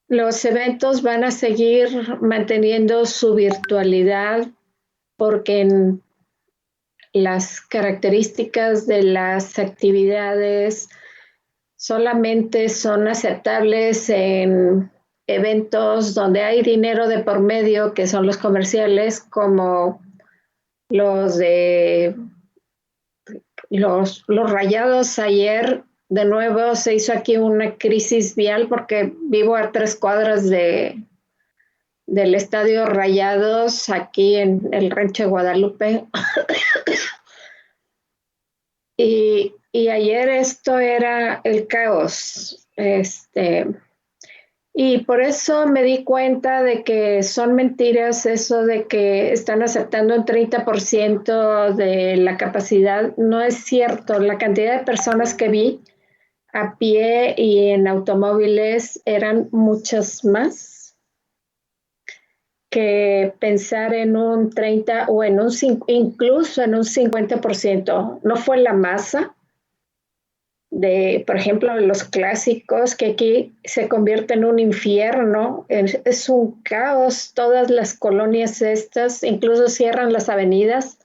Los eventos van a seguir manteniendo su virtualidad porque las características de las actividades solamente son aceptables en eventos donde hay dinero de por medio, que son los comerciales, como los de los Rayados. Ayer de nuevo se hizo aquí una crisis vial porque vivo a 3 cuadras del Estadio Rayados, aquí en el Rancho de Guadalupe. Y ayer esto era el caos. Y por eso me di cuenta de que son mentiras eso de que están aceptando un 30% de la capacidad. No es cierto. La cantidad de personas que vi a pie y en automóviles eran muchas más que pensar en un 30 o en incluso en un 50%. No fue la masa de, por ejemplo, los clásicos, que aquí se convierte en un infierno, es un caos, todas las colonias estas, incluso cierran las avenidas.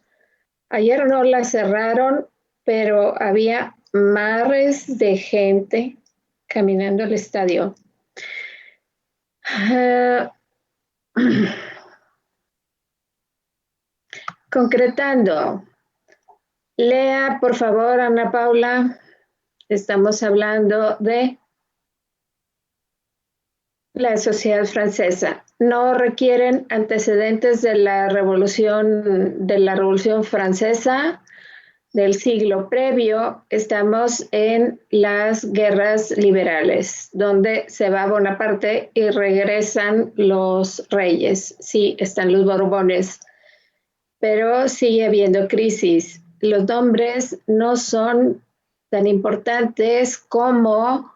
Ayer no las cerraron, pero había mares de gente caminando al estadio. Concretando, lea por favor, Ana Paula. Estamos hablando de la sociedad francesa. No requieren antecedentes de la Revolución Francesa del siglo previo. Estamos en las guerras liberales, donde se va Bonaparte y regresan los reyes. Sí, están los Borbones, pero sigue habiendo crisis. Los nombres no son tan importantes como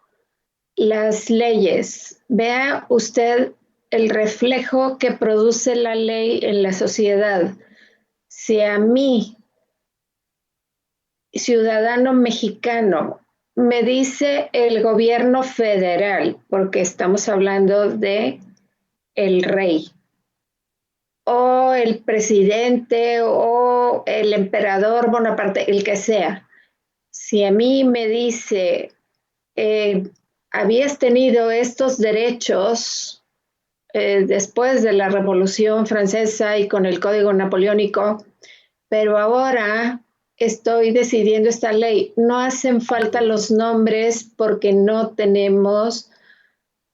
las leyes. Vea usted el reflejo que produce la ley en la sociedad. Si a mí, ciudadano mexicano, me dice el gobierno federal, porque estamos hablando de el rey, o el presidente, o el emperador Bonaparte, el que sea. Si a mí me dice, habías tenido estos derechos después de la Revolución Francesa y con el Código Napoleónico, pero ahora estoy decidiendo esta ley. No hacen falta los nombres porque no tenemos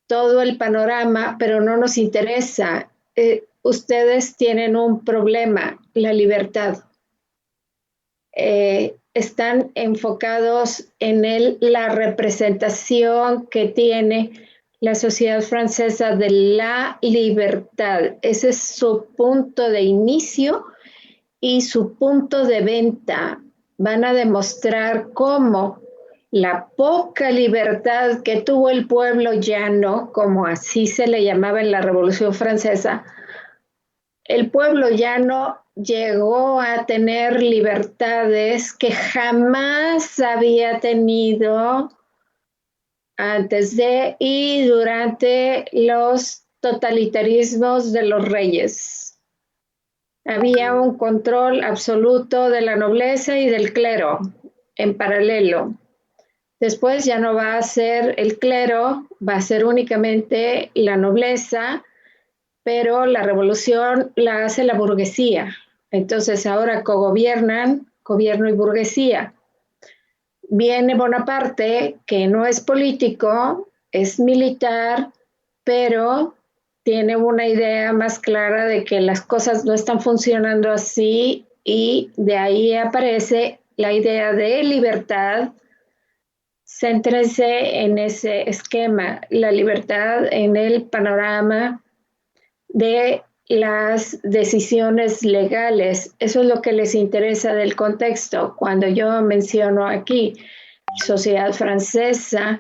todo el panorama, pero no nos interesa. Ustedes tienen un problema, la libertad. Están enfocados en la representación que tiene la sociedad francesa de la libertad. Ese es su punto de inicio y su punto de venta. Van a demostrar cómo la poca libertad que tuvo el pueblo llano, como así se le llamaba en la Revolución Francesa, el pueblo llano llegó a tener libertades que jamás había tenido antes de y durante los totalitarismos de los reyes. Había un control absoluto de la nobleza y del clero en paralelo. Después ya no va a ser el clero, va a ser únicamente la nobleza, pero la revolución la hace la burguesía. Entonces ahora cogobiernan gobierno y burguesía. Viene Bonaparte, que no es político, es militar, pero tiene una idea más clara de que las cosas no están funcionando así y de ahí aparece la idea de libertad. Céntrese en ese esquema, la libertad en el panorama de las decisiones legales. Eso es lo que les interesa del contexto. Cuando yo menciono aquí sociedad francesa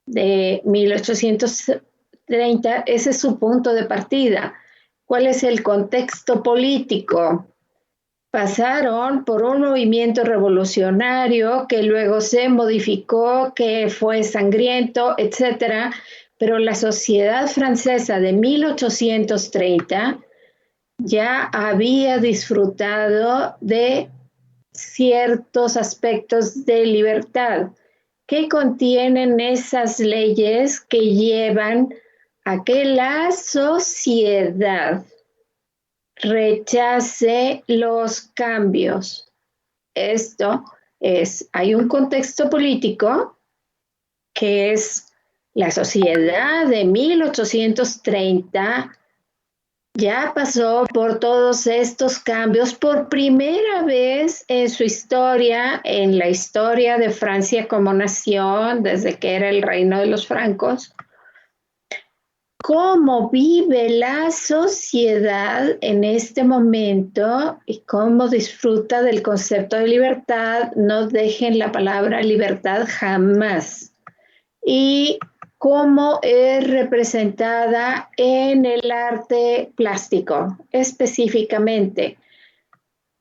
de 1830, ese es su punto de partida. ¿Cuál es el contexto político? Pasaron por un movimiento revolucionario que luego se modificó, que fue sangriento, etcétera, pero la sociedad francesa de 1830 ya había disfrutado de ciertos aspectos de libertad que contienen esas leyes que llevan a que la sociedad rechace los cambios. Esto es, hay un contexto político que es la sociedad de 1830 ya pasó por todos estos cambios por primera vez en su historia, en la historia de Francia como nación, desde que era el reino de los francos. Cómo vive la sociedad en este momento y cómo disfruta del concepto de libertad. No dejen la palabra libertad jamás. Y cómo es representada en el arte plástico específicamente.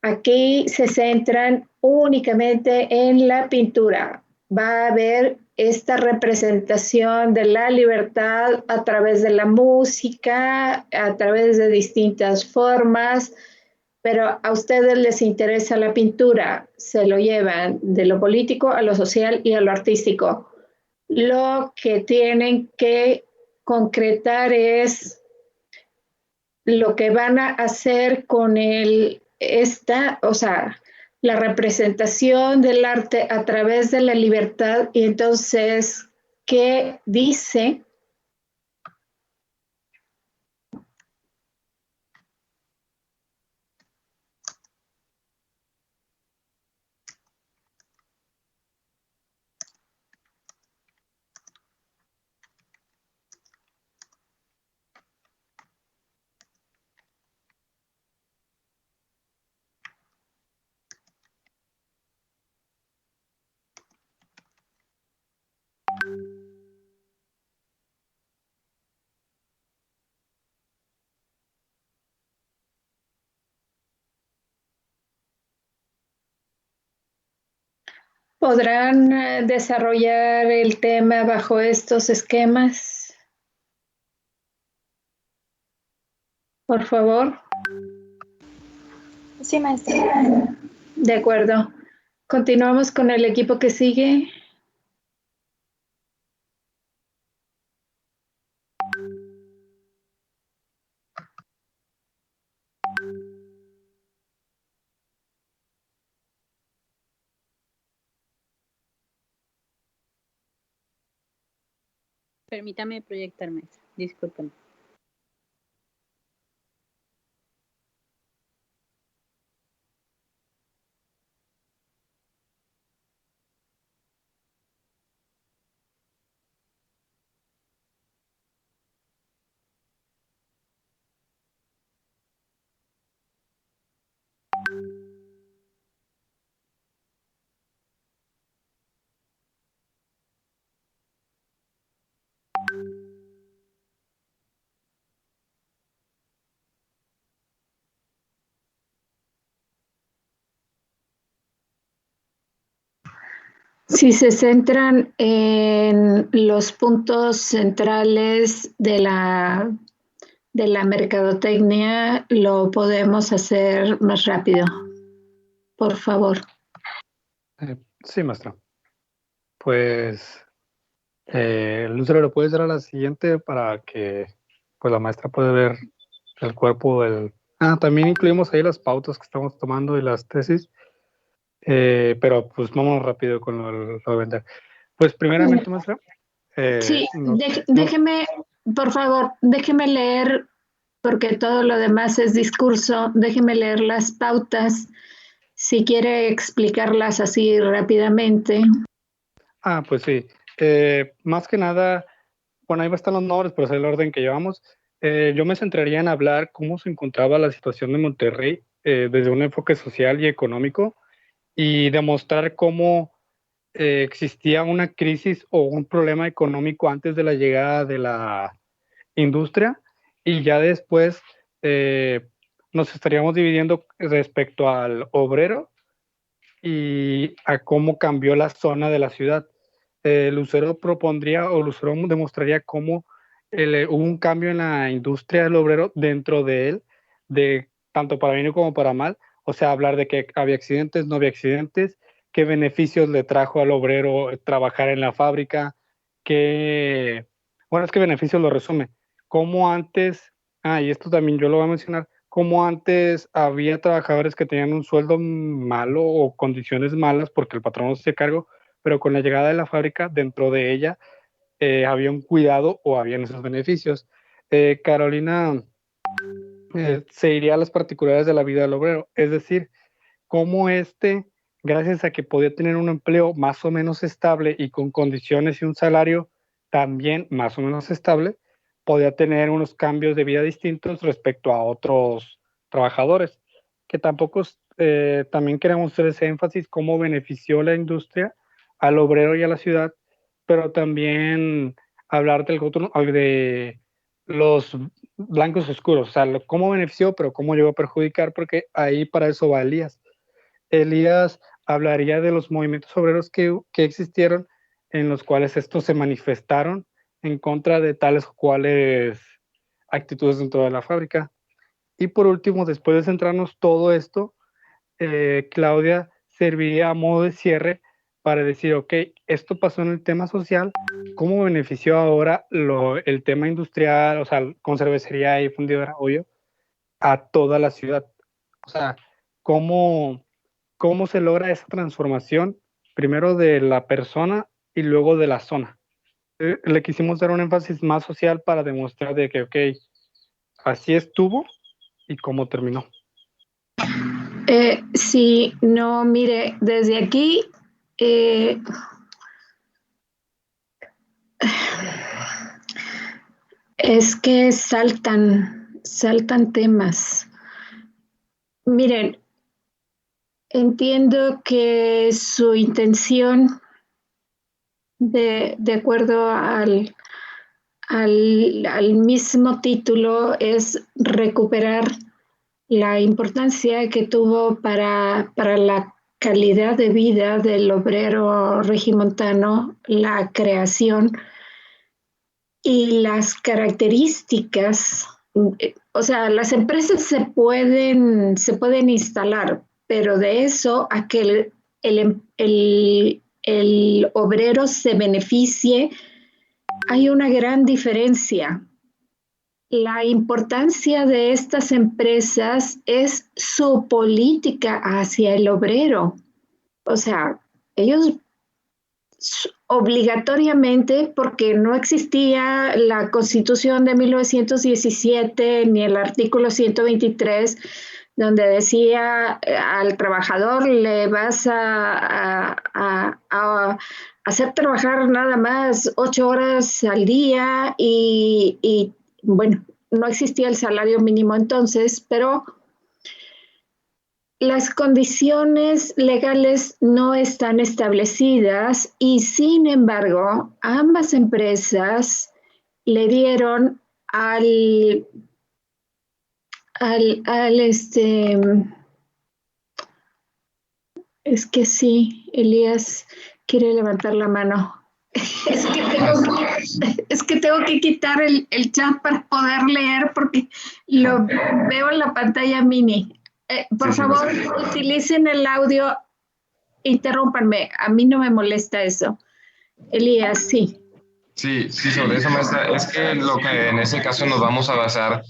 Aquí se centran únicamente en la pintura. Va a haber esta representación de la libertad a través de la música, a través de distintas formas, pero a ustedes les interesa la pintura, se lo llevan de lo político a lo social y a lo artístico. Lo que tienen que concretar es lo que van a hacer con la representación del arte a través de la libertad. Y entonces, ¿qué dice? ¿Podrán desarrollar el tema bajo estos esquemas? Por favor. Sí, maestra. De acuerdo. Continuamos con el equipo que sigue. Permítame proyectarme. Discúlpeme. Si se centran en los puntos centrales de la mercadotecnia, lo podemos hacer más rápido. Por favor. Sí, maestra. Pues, Lucero, ¿lo puedes dar a la siguiente para que pues, la maestra pueda ver el cuerpo del... También incluimos ahí las pautas que estamos tomando y las tesis, pero pues vamos rápido con lo de vender. Pues primeramente, maestra... sí, déjeme, por favor, déjeme leer, porque todo lo demás es discurso, déjeme leer las pautas, si quiere explicarlas así rápidamente. Pues sí, más que nada, bueno, ahí va a estar los nombres, pero es el orden que llevamos. Yo me centraría en hablar cómo se encontraba la situación de Monterrey desde un enfoque social y económico y demostrar cómo existía una crisis o un problema económico antes de la llegada de la industria y ya después nos estaríamos dividiendo respecto al obrero y a cómo cambió la zona de la ciudad. Lucero propondría o Lucero demostraría cómo hubo un cambio en la industria del obrero dentro de él, de tanto para bien como para mal, o sea, hablar de que había accidentes, no había accidentes, qué beneficios le trajo al obrero trabajar en la fábrica, bueno, es que beneficios lo resume, cómo antes, y esto también yo lo voy a mencionar, como antes había trabajadores que tenían un sueldo malo o condiciones malas porque el patrón no se hacía cargo, pero con la llegada de la fábrica, dentro de ella había un cuidado o habían esos beneficios. Carolina se iría a las particularidades de la vida del obrero, es decir, cómo gracias a que podía tener un empleo más o menos estable y con condiciones y un salario también más o menos estable, podía tener unos cambios de vida distintos respecto a otros trabajadores, que tampoco también queremos hacer ese énfasis cómo benefició la industria al obrero y a la ciudad, pero también hablar de los blancos oscuros, o sea, cómo benefició, pero cómo llegó a perjudicar, porque ahí para eso va Elías. Elías hablaría de los movimientos obreros que existieron, en los cuales estos se manifestaron en contra de tales o cuales actitudes dentro de la fábrica. Y por último, después de centrarnos todo esto, Claudia serviría a modo de cierre para decir, ok, esto pasó en el tema social, ¿cómo benefició ahora el tema industrial, o sea, con cervecería y fundidora, obvio, a toda la ciudad? O sea, ¿cómo se logra esa transformación, primero de la persona y luego de la zona? Le quisimos dar un énfasis más social para demostrar de que, ok, así estuvo y cómo terminó. Sí, no, mire, desde aquí es que saltan temas. Miren, entiendo que su intención, de acuerdo al mismo título, es recuperar la importancia que tuvo para la calidad de vida del obrero regimontano, la creación y las características. O sea, las empresas se pueden instalar, pero de eso a que el obrero se beneficie, hay una gran diferencia. La importancia de estas empresas es su política hacia el obrero. O sea, ellos obligatoriamente, porque no existía la Constitución de 1917 ni el artículo 123, donde decía al trabajador le vas a hacer trabajar nada más 8 horas al día y bueno, no existía el salario mínimo entonces, pero las condiciones legales no están establecidas y sin embargo ambas empresas le dieron es que sí, Elías quiere levantar la mano. Es que tengo que quitar el chat para poder leer porque lo veo en la pantalla mini. Por favor, utilicen el audio, interrúmpanme, a mí no me molesta eso. Elías, sí. Sí, sobre eso, maestra. Es que lo que en ese caso nos vamos a basar,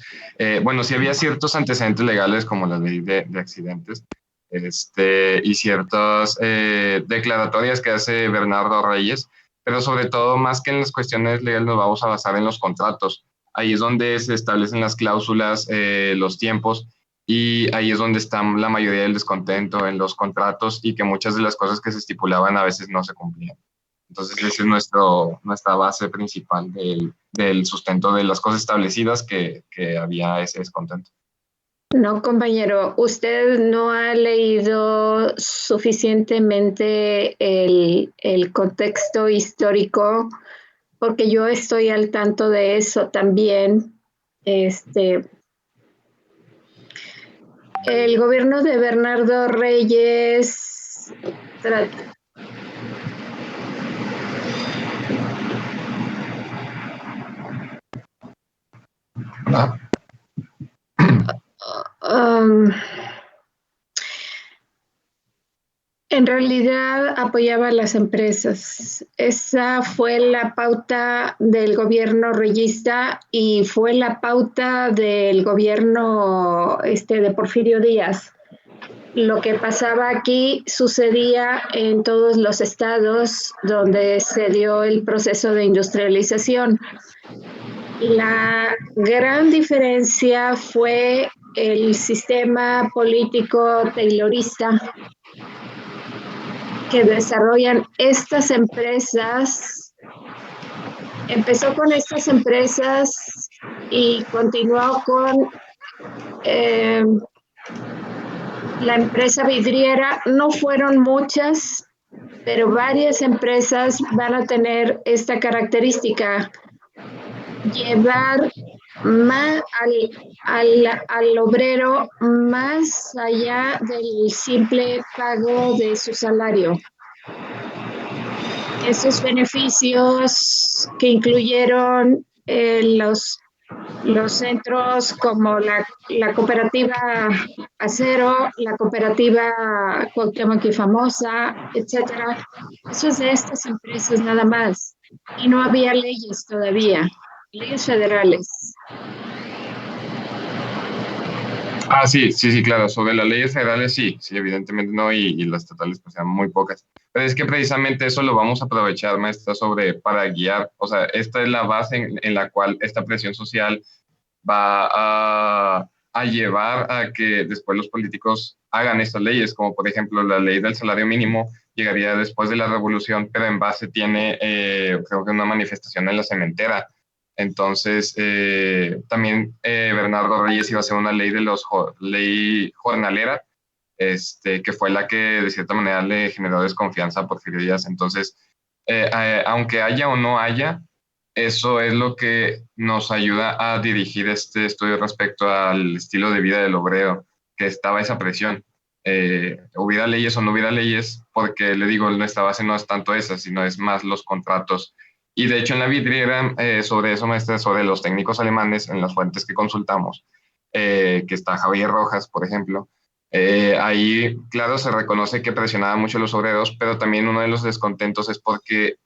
bueno, sí había ciertos antecedentes legales como la ley de accidentes, y ciertas declaratorias que hace Bernardo Reyes, pero sobre todo, más que en las cuestiones legales, nos vamos a basar en los contratos. Ahí es donde se establecen las cláusulas, los tiempos, y ahí es donde está la mayoría del descontento en los contratos y que muchas de las cosas que se estipulaban a veces no se cumplían. Entonces, esa es nuestra base principal del sustento de las cosas establecidas que había ese descontento. No, compañero, usted no ha leído suficientemente el contexto histórico, porque yo estoy al tanto de eso también. El gobierno de Bernardo Reyes en realidad apoyaba a las empresas. Esa fue la pauta del gobierno reyista y fue la pauta del gobierno de Porfirio Díaz. Lo que pasaba aquí sucedía en todos los estados donde se dio el proceso de industrialización. La gran diferencia fue el sistema político taylorista que desarrollan estas empresas. Empezó con estas empresas y continuó con la empresa vidriera. No fueron muchas, pero varias empresas van a tener esta característica: llevar más al obrero más allá del simple pago de su salario. Esos beneficios que incluyeron los centros como la cooperativa Acero, la cooperativa Cuauhtémoc y Famosa, etcétera. Eso es de estas empresas nada más. Y no había leyes todavía, leyes federales. Sí, claro. Sobre las leyes federales, sí, evidentemente no, y las estatales pues sean muy pocas. Pero es que precisamente eso lo vamos a aprovechar, maestra, para guiar. O sea, esta es la base en la cual esta presión social va a llevar a que después los políticos hagan estas leyes, como por ejemplo la ley del salario mínimo llegaría después de la revolución, pero en base tiene, creo que una manifestación en la cementera. Entonces, también Bernardo Reyes iba a hacer una ley jornalera, que fue la que de cierta manera le generó desconfianza a Porfirio Díaz. Entonces, aunque haya o no haya, eso es lo que nos ayuda a dirigir este estudio respecto al estilo de vida del obrero, que estaba esa presión. Hubiera leyes o no hubiera leyes, porque le digo, nuestra base no es tanto esa, sino es más los contratos. Y de hecho en la vidriera, sobre eso, maestra, sobre los técnicos alemanes, en las fuentes que consultamos, que está Javier Rojas, por ejemplo, ahí, claro, se reconoce que presionaba mucho a los obreros, pero también uno de los descontentos es porque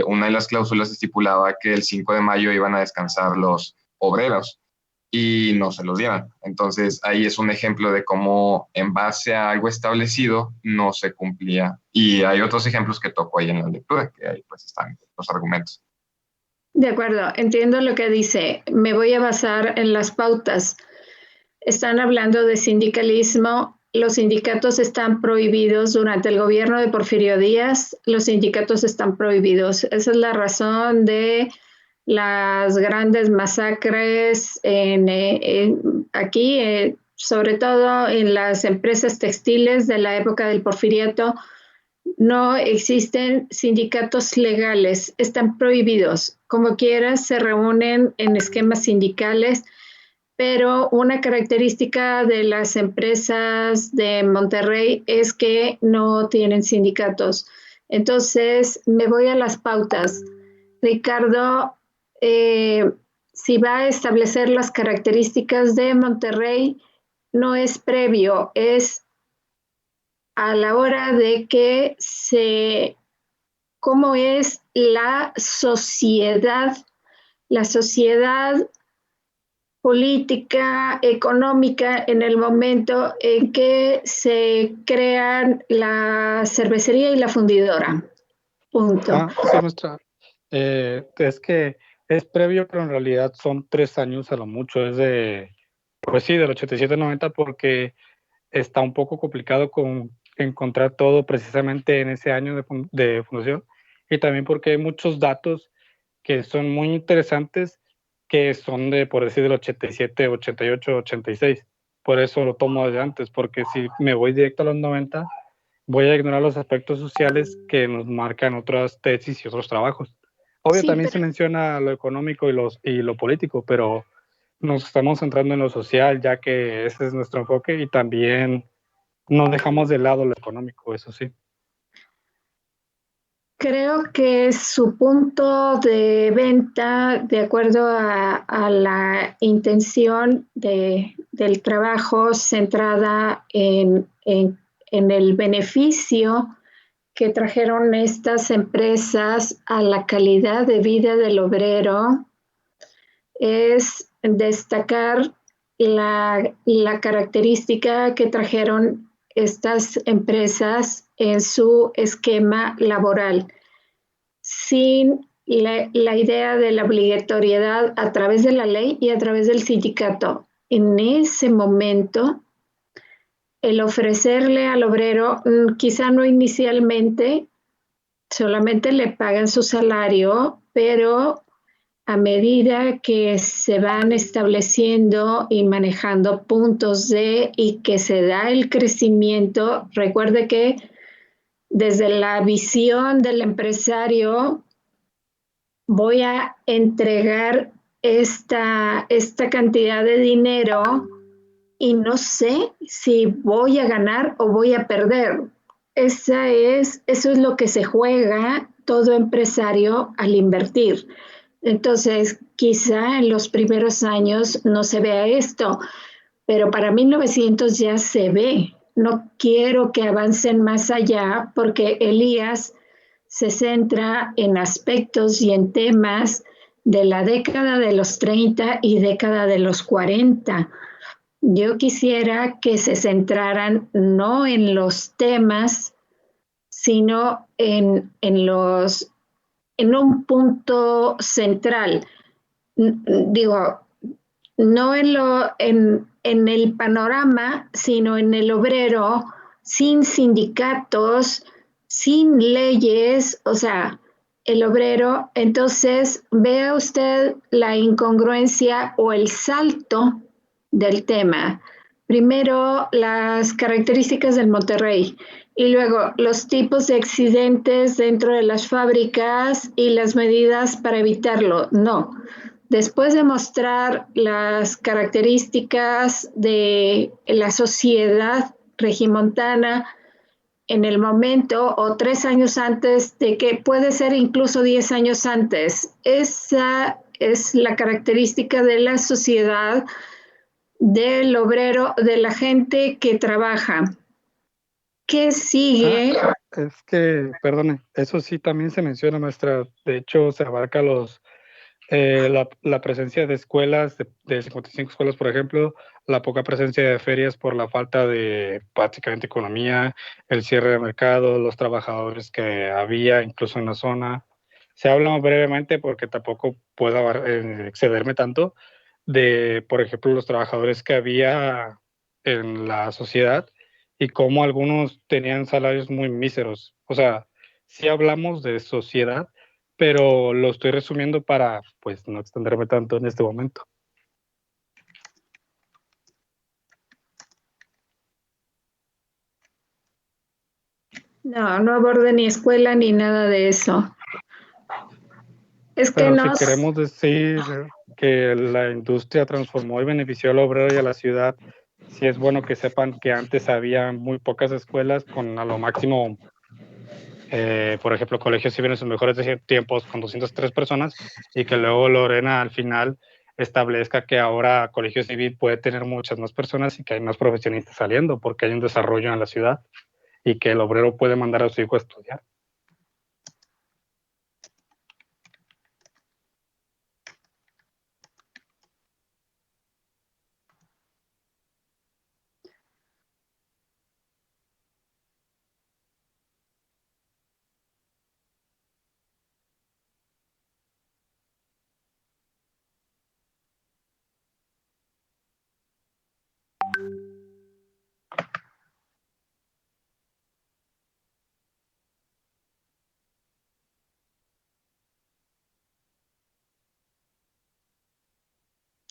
una de las cláusulas estipulaba que el 5 de mayo iban a descansar los obreros. y no se lo dieran. Entonces ahí es un ejemplo de cómo en base a algo establecido no se cumplía. Y hay otros ejemplos que toco ahí en la lectura, que ahí pues están los argumentos. De acuerdo, entiendo lo que dice. Me voy a basar en las pautas. Están hablando de sindicalismo. Los sindicatos están prohibidos durante el gobierno de Porfirio Díaz. Los sindicatos están prohibidos. Esa es la razón de las grandes masacres aquí, sobre todo en las empresas textiles de la época del Porfiriato. No existen sindicatos legales, están prohibidos. Como quieras, se reúnen en esquemas sindicales, pero una característica de las empresas de Monterrey es que no tienen sindicatos. Entonces, me voy a las pautas. Ricardo, si va a establecer las características de Monterrey, no es previo, es a la hora de que cómo es la sociedad política, económica en el momento en que se crean la cervecería y la fundidora. Punto. Sí, maestra. Es que es previo, pero en realidad son 3 años a lo mucho. Es pues sí, del 87-90, porque está un poco complicado encontrar todo precisamente en ese año de fundación, y también porque hay muchos datos que son muy interesantes que son por decir, del 87, 88, 86. Por eso lo tomo desde antes, porque si me voy directo a los 90, voy a ignorar los aspectos sociales que nos marcan otras tesis y otros trabajos. Obvio, sí, también se menciona lo económico y lo político, pero nos estamos centrando en lo social, ya que ese es nuestro enfoque, y también no dejamos de lado lo económico, eso sí. Creo que su punto de venta, de acuerdo a la intención del trabajo centrada en el beneficio que trajeron estas empresas a la calidad de vida del obrero, es destacar la característica que trajeron estas empresas en su esquema laboral, sin la idea de la obligatoriedad a través de la ley y a través del sindicato. En ese momento, el ofrecerle al obrero, quizá no inicialmente, solamente le pagan su salario, pero a medida que se van estableciendo y manejando puntos y que se da el crecimiento, recuerde que desde la visión del empresario voy a entregar esta cantidad de dinero y no sé si voy a ganar o voy a perder. Eso es lo que se juega todo empresario al invertir. Entonces, quizá en los primeros años no se vea esto, pero para 1900 ya se ve. No quiero que avancen más allá porque Elías se centra en aspectos y en temas de la década de los 30 y década de los 40. Yo quisiera que se centraran no en los temas, sino en un punto central. Digo, no en el panorama, sino en el obrero, sin sindicatos, sin leyes, o sea, el obrero. Entonces, vea usted la incongruencia o el salto del tema. Primero, las características del Monterrey y luego los tipos de accidentes dentro de las fábricas y las medidas para evitarlo. No. Después de mostrar las características de la sociedad regimontana en el momento o 3 años antes, de que puede ser incluso 10 años antes, esa es la característica de la sociedad, del obrero, de la gente que trabaja. ¿Qué sigue? Es que, perdone, eso sí también se menciona, maestra. De hecho, se abarca los La presencia de escuelas, de 55 escuelas, por ejemplo, la poca presencia de ferias por la falta de prácticamente economía, el cierre de mercado, los trabajadores que había incluso en la zona. Se habla brevemente porque tampoco puedo excederme tanto de, por ejemplo, los trabajadores que había en la sociedad y cómo algunos tenían salarios muy míseros. O sea, sí hablamos de sociedad, pero lo estoy resumiendo para, pues, no extenderme tanto en este momento. No, no aborde ni escuela ni nada de eso. Es que Pero si nos... queremos decir que la industria transformó y benefició al obrero y a la ciudad, sí es bueno que sepan que antes había muy pocas escuelas con a lo máximo, por ejemplo, Colegio Civil en sus mejores tiempos con 203 personas y que luego Lorena al final establezca que ahora Colegio Civil puede tener muchas más personas y que hay más profesionistas saliendo porque hay un desarrollo en la ciudad y que el obrero puede mandar a su hijo a estudiar.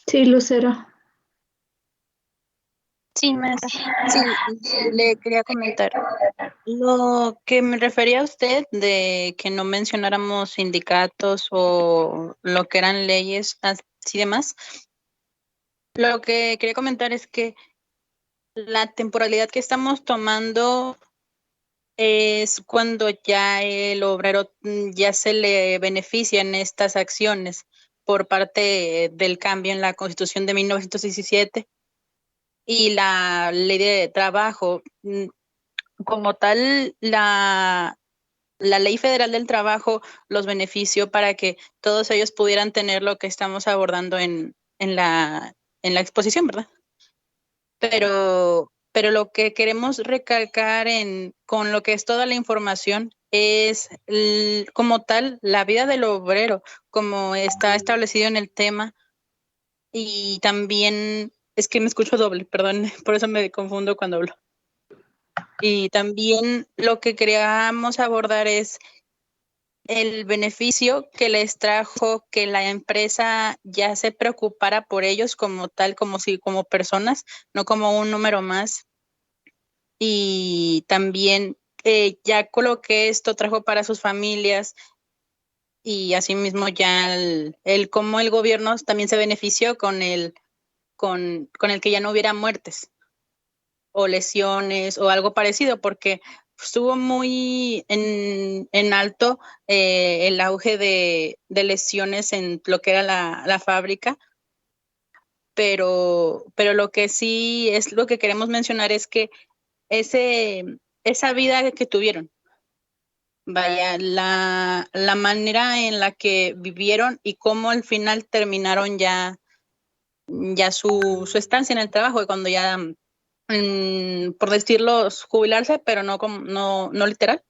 Sí, Lucero. Sí, maestra. Sí, le quería comentar. Lo que me refería a usted de que no mencionáramos sindicatos o lo que eran leyes así demás, lo que quería comentar es que la temporalidad que estamos tomando es cuando ya el obrero ya se le benefician estas acciones por parte del cambio en la Constitución de 1917 y la ley de trabajo. Como tal, la ley federal del trabajo los benefició para que todos ellos pudieran tener lo que estamos abordando en la exposición, ¿verdad? Pero lo que queremos recalcar con lo que es toda la información es como tal la vida del obrero, como está establecido en el tema, y también es que me escucho doble, perdón, por eso me confundo cuando hablo. Y también lo que queríamos abordar es el beneficio que les trajo que la empresa ya se preocupara por ellos como tal, como personas, no como un número más. Y también ya con lo que esto trajo para sus familias y asimismo ya el cómo el gobierno también se benefició con el que ya no hubiera muertes o lesiones o algo parecido, porque estuvo muy en alto el auge de lesiones en lo que era la fábrica, pero lo que sí es lo que queremos mencionar es que esa vida que tuvieron, vaya, la manera en la que vivieron y cómo al final terminaron ya su estancia en el trabajo, y cuando ya por decirlo, jubilarse, pero no literal,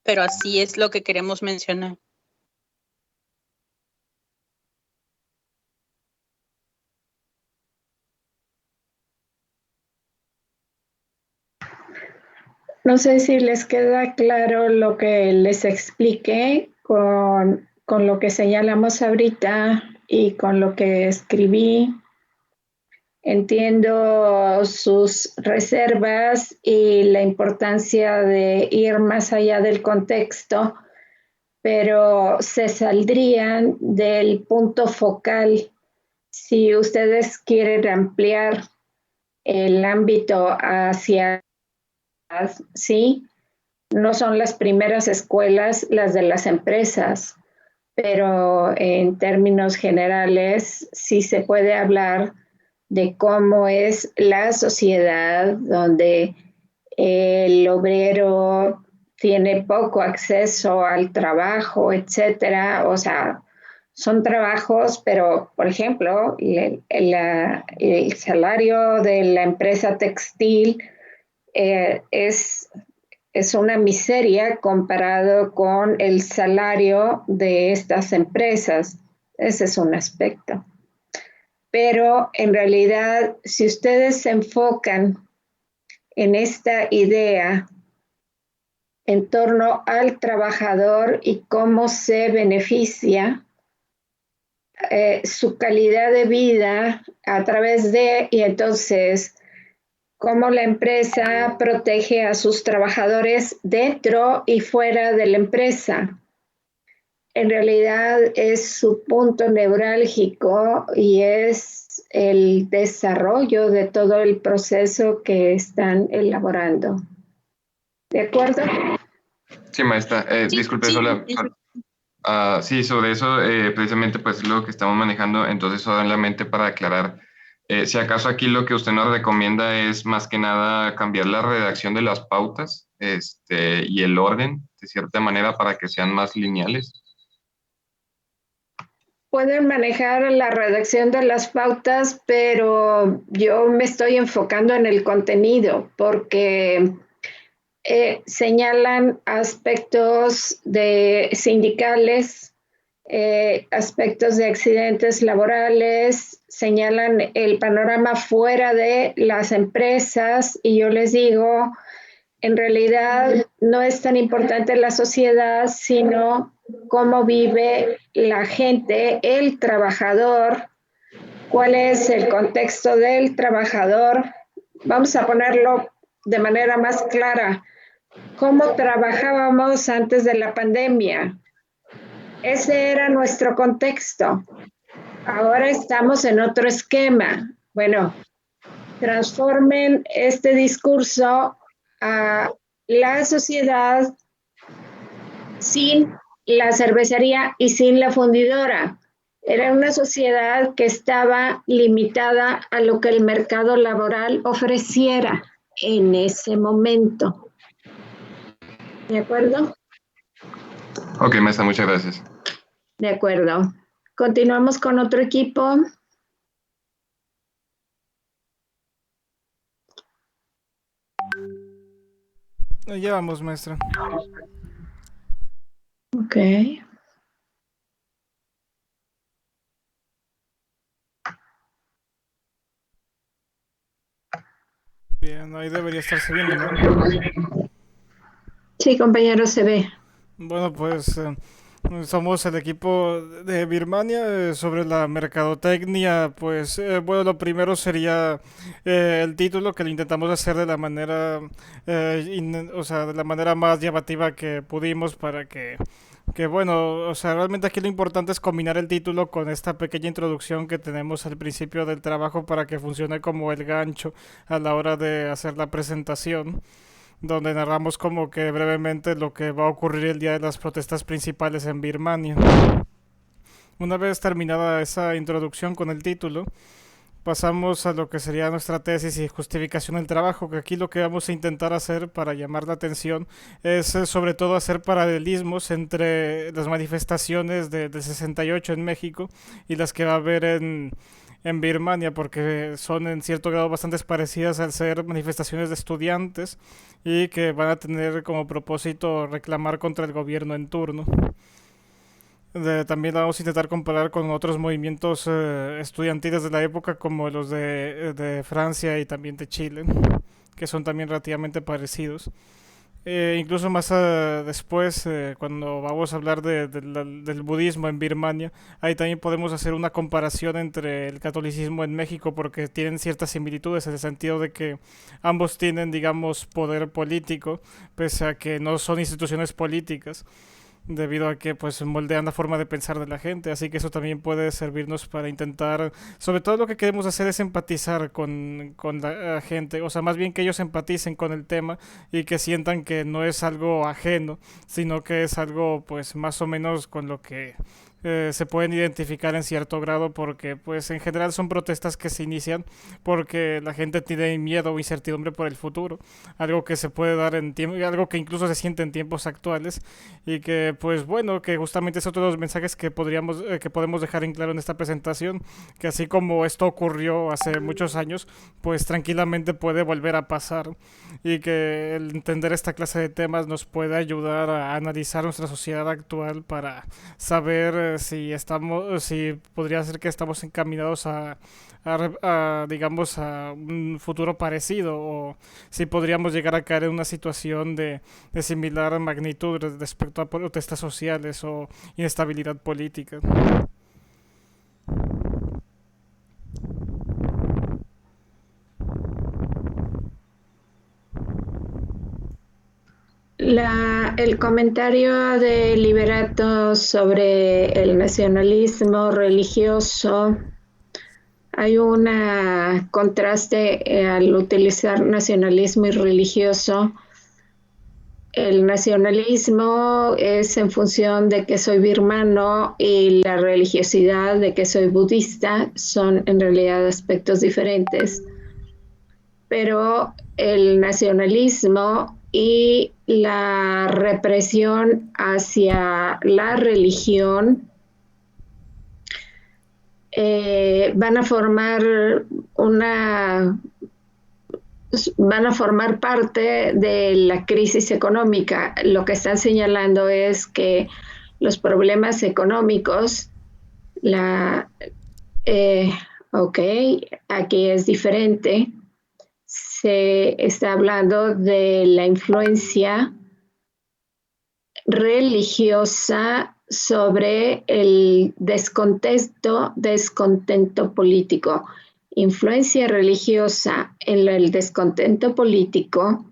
pero así es lo que queremos mencionar. No sé si les queda claro lo que les expliqué con lo que señalamos ahorita y con lo que escribí. Entiendo sus reservas y la importancia de ir más allá del contexto, pero se saldrían del punto focal. Si ustedes quieren ampliar el ámbito hacia, sí, no son las primeras escuelas las de las empresas, pero en términos generales sí se puede hablar de cómo es la sociedad donde el obrero tiene poco acceso al trabajo, etcétera. O sea, son trabajos, pero por ejemplo, el salario de la empresa textil es una miseria comparado con el salario de estas empresas. Ese es un aspecto. Pero en realidad, si ustedes se enfocan en esta idea en torno al trabajador y cómo se beneficia su calidad de vida a través de, y entonces cómo la empresa protege a sus trabajadores dentro y fuera de la empresa. En realidad es su punto neurálgico y es el desarrollo de todo el proceso que están elaborando. ¿De acuerdo? Sí, maestra. Disculpe, sí, sobre eso, precisamente, pues es lo que estamos manejando. Entonces, solamente para aclarar, si acaso aquí lo que usted nos recomienda es más que nada cambiar la redacción de las pautas, y el orden, de cierta manera, para que sean más lineales. Pueden manejar la redacción de las pautas, pero yo me estoy enfocando en el contenido porque señalan aspectos de sindicales, aspectos de accidentes laborales, señalan el panorama fuera de las empresas y yo les digo, en realidad no es tan importante la sociedad, sino cómo vive la gente, el trabajador, cuál es el contexto del trabajador. Vamos a ponerlo de manera más clara. ¿Cómo trabajábamos antes de la pandemia? Ese era nuestro contexto. Ahora estamos en otro esquema. Bueno, transformen este discurso a la sociedad sin la cervecería y sin la fundidora. Era una sociedad que estaba limitada a lo que el mercado laboral ofreciera en ese momento. ¿De acuerdo? Ok, maestra, muchas gracias. De acuerdo. Continuamos con otro equipo. Ya vamos, maestra. Ok. Bien, ahí debería estarse viendo, ¿no? Sí, compañero, se ve. Bueno, pues somos el equipo de Birmania. Sobre la mercadotecnia, pues bueno, lo primero sería el título, que lo intentamos hacer de la manera, o sea, de la manera más llamativa que pudimos para que bueno, o sea, realmente aquí lo importante es combinar el título con esta pequeña introducción que tenemos al principio del trabajo para que funcione como el gancho a la hora de hacer la presentación, donde narramos como que brevemente lo que va a ocurrir el día de las protestas principales en Birmania. Una vez terminada esa introducción con el título, pasamos a lo que sería nuestra tesis y justificación del trabajo, que aquí lo que vamos a intentar hacer para llamar la atención es sobre todo hacer paralelismos entre las manifestaciones del 68 en México y las que va a haber en Birmania, porque son en cierto grado bastante parecidas al ser manifestaciones de estudiantes y que van a tener como propósito reclamar contra el gobierno en turno. También la vamos a intentar comparar con otros movimientos estudiantiles de la época, como los de Francia y también de Chile, que son también relativamente parecidos. Incluso más después, cuando vamos a hablar del budismo en Birmania, ahí también podemos hacer una comparación entre el catolicismo en México, porque tienen ciertas similitudes en el sentido de que ambos tienen, digamos, poder político, pese a que no son instituciones políticas, debido a que pues moldean la forma de pensar de la gente, así que eso también puede servirnos para intentar, sobre todo lo que queremos hacer es empatizar con la gente, o sea, más bien que ellos empaticen con el tema y que sientan que no es algo ajeno, sino que es algo pues más o menos con lo que se pueden identificar en cierto grado porque pues en general son protestas que se inician porque la gente tiene miedo o incertidumbre por el futuro, algo que se puede dar en tiempo, algo que incluso se siente en tiempos actuales y que pues bueno, que justamente es otro de los mensajes que que podemos dejar en claro en esta presentación, que así como esto ocurrió hace muchos años, pues tranquilamente puede volver a pasar y que el entender esta clase de temas nos puede ayudar a analizar nuestra sociedad actual para saber si podría ser que estamos encaminados digamos, a un futuro parecido o si podríamos llegar a caer en una situación de similar magnitud respecto a protestas sociales o inestabilidad política. El comentario de Liberato sobre el nacionalismo religioso, hay un contraste al utilizar nacionalismo y religioso. El nacionalismo es en función de que soy birmano y la religiosidad de que soy budista son en realidad aspectos diferentes. Pero el nacionalismo y la represión hacia la religión van a formar parte de la crisis económica. Lo que están señalando es que los problemas económicos, aquí es diferente. Se está hablando de la influencia religiosa sobre el descontento político. Influencia religiosa en el descontento político,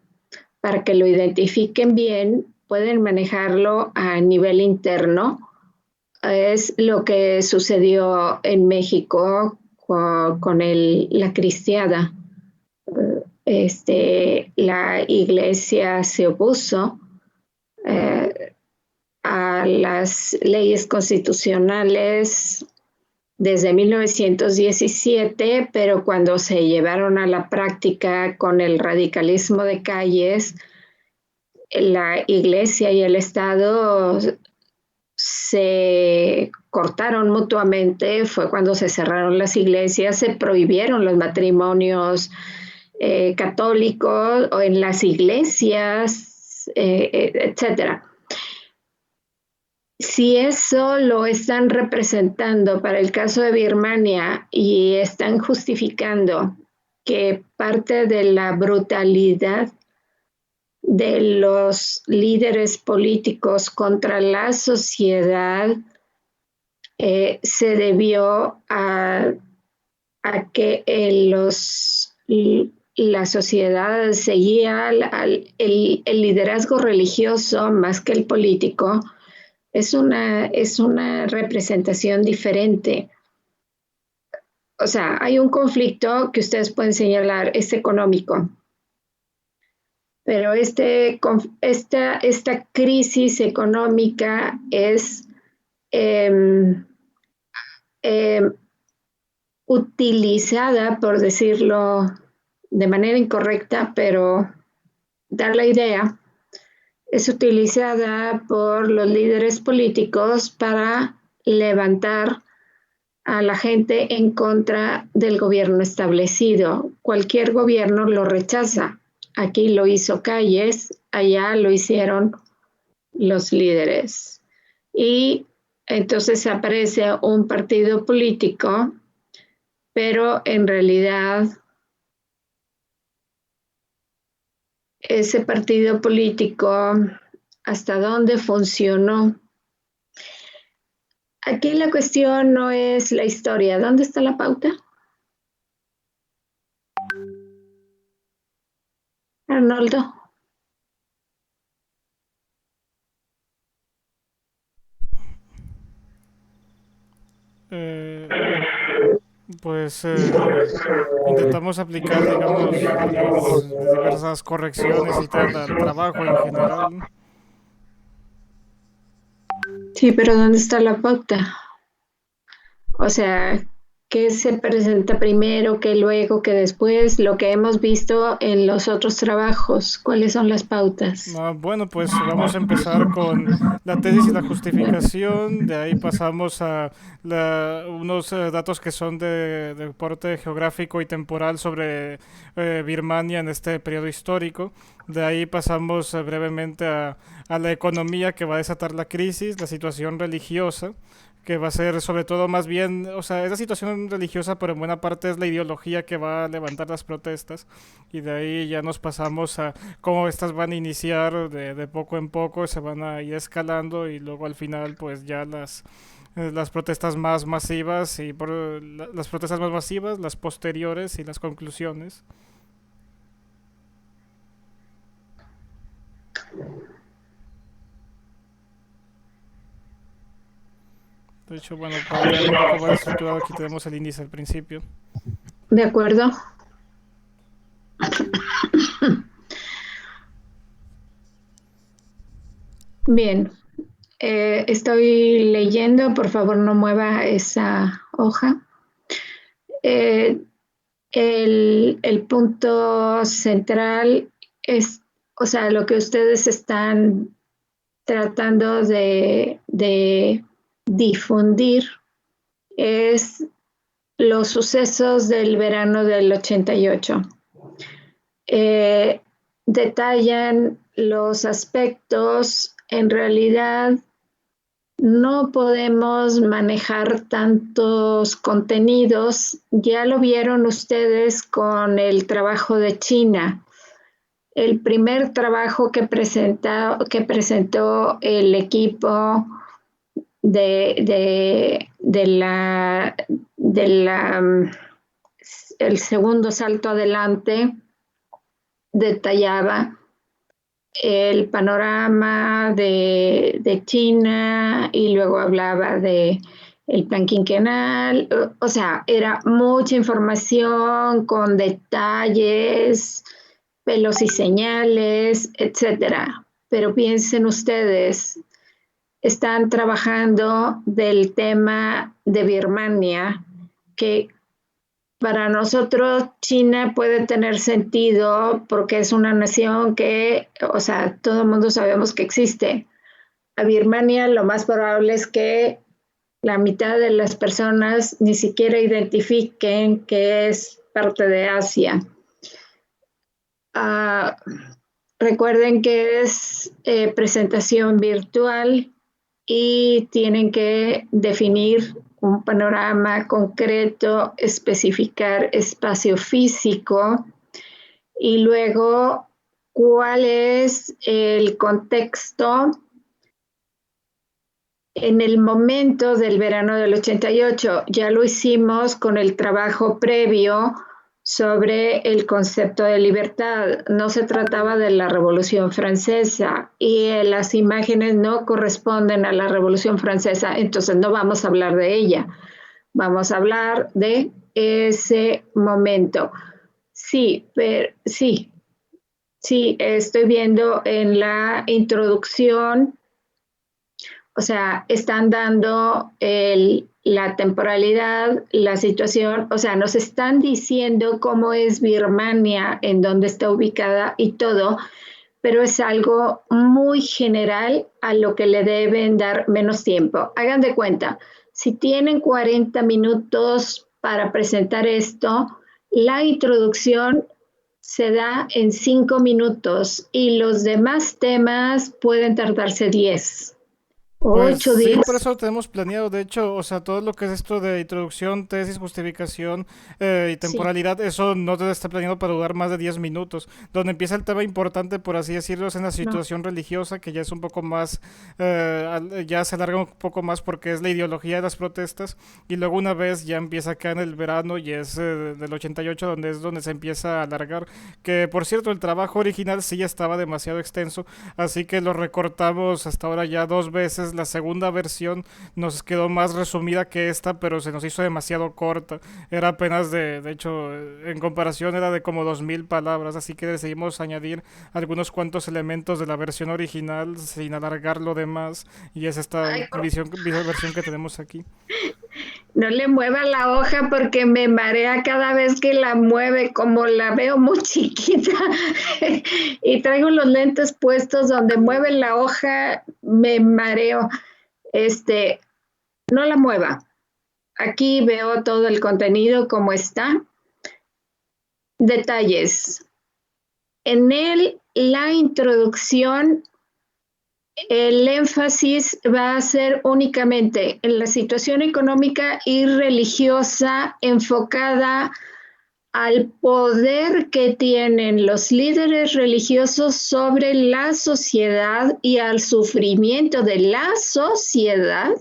para que lo identifiquen bien, pueden manejarlo a nivel interno. Es lo que sucedió en México con la cristiada. La iglesia se opuso a las leyes constitucionales desde 1917, pero cuando se llevaron a la práctica con el radicalismo de calles, la iglesia y el Estado se cortaron mutuamente. Fue cuando se cerraron las iglesias, se prohibieron los matrimonios católicos o en las iglesias, etcétera. Si eso lo están representando para el caso de Birmania y están justificando que parte de la brutalidad de los líderes políticos contra la sociedad se debió a que la sociedad seguía el liderazgo religioso más que el político, es una representación diferente. O sea, hay un conflicto que ustedes pueden señalar, es económico. Pero esta crisis económica es utilizada, por decirlo de manera incorrecta, pero dar la idea, es utilizada por los líderes políticos para levantar a la gente en contra del gobierno establecido. Cualquier gobierno lo rechaza. Aquí lo hizo Calles, allá lo hicieron los líderes. Y entonces aparece un partido político, pero en realidad ese partido político, ¿hasta dónde funcionó? Aquí la cuestión no es la historia. ¿Dónde está la pauta? Arnoldo. Pues intentamos aplicar, digamos, las diversas correcciones y tal al trabajo en general. Sí, pero ¿dónde está la pauta? O sea, ¿qué se presenta primero, qué luego, qué después? Lo que hemos visto en los otros trabajos. ¿Cuáles son las pautas? Bueno, pues vamos a empezar con la tesis y la justificación. De ahí pasamos a unos datos que son de deporte geográfico y temporal sobre Birmania en este periodo histórico. De ahí pasamos brevemente a la economía que va a desatar la crisis, la situación religiosa, que va a ser sobre todo más bien, o sea, es la situación religiosa, pero en buena parte es la ideología que va a levantar las protestas. Y de ahí ya nos pasamos a cómo estas van a iniciar de poco en poco, se van a ir escalando y luego al final pues ya las protestas más masivas y las protestas más masivas, las posteriores y las conclusiones. De hecho, bueno, para tener un poco más estructurado, aquí tenemos el índice al principio. ¿De acuerdo? Bien, estoy leyendo, por favor no mueva esa hoja. El punto central es, o sea, lo que ustedes están tratando de difundir es los sucesos del verano del 88. Detallan los aspectos, en realidad no podemos manejar tantos contenidos, ya lo vieron ustedes con el trabajo de China. El primer trabajo que presentó el equipo el segundo salto adelante detallaba el panorama de China y luego hablaba de el plan quinquenal, o sea, era mucha información con detalles, pelos y señales, etcétera. Pero piensen ustedes, están trabajando del tema de Birmania, que para nosotros China puede tener sentido porque es una nación que, o sea, todo el mundo sabemos que existe. A Birmania lo más probable es que la mitad de las personas ni siquiera identifiquen que es parte de Asia. Recuerden que es presentación virtual y tienen que definir un panorama concreto, especificar espacio físico y luego cuál es el contexto en el momento del verano del 88. Ya lo hicimos con el trabajo previo sobre el concepto de libertad. No se trataba de la Revolución Francesa y las imágenes no corresponden a la Revolución Francesa, entonces no vamos a hablar de ella. Vamos a hablar de ese momento. Sí, estoy viendo en la introducción, o sea, están dando la temporalidad, la situación, o sea, nos están diciendo cómo es Birmania, en dónde está ubicada y todo, pero es algo muy general a lo que le deben dar menos tiempo. Hagan de cuenta, si tienen 40 minutos para presentar esto, la introducción se da en 5 minutos y los demás temas pueden tardarse 10. Pues 8 sí, días. por eso lo tenemos planeado. De hecho, o sea, todo lo que es esto de introducción, tesis, justificación y temporalidad, eso no debe estar planeado para durar más de 10 minutos. Donde empieza el tema importante, por así decirlo, es en la situación religiosa, que ya es un poco más, ya se alarga un poco más porque es la ideología de las protestas. Y luego una vez ya empieza acá en el verano y es del 88 donde se empieza a alargar. Que por cierto, el trabajo original sí ya estaba demasiado extenso, así que lo recortamos hasta ahora ya 2 veces. La segunda versión nos quedó más resumida que esta, pero se nos hizo demasiado corta. Era apenas de hecho, en comparación era de como 2000 palabras, así que decidimos añadir algunos cuantos elementos de la versión original sin alargar lo demás, y es esta versión que tenemos aquí. No le mueva la hoja porque me marea cada vez que la mueve, como la veo muy chiquita y traigo los lentes puestos donde mueve la hoja, me mareo. No la mueva. Aquí veo todo el contenido como está. Detalles. En la introducción, el énfasis va a ser únicamente en la situación económica y religiosa enfocada al poder que tienen los líderes religiosos sobre la sociedad y al sufrimiento de la sociedad.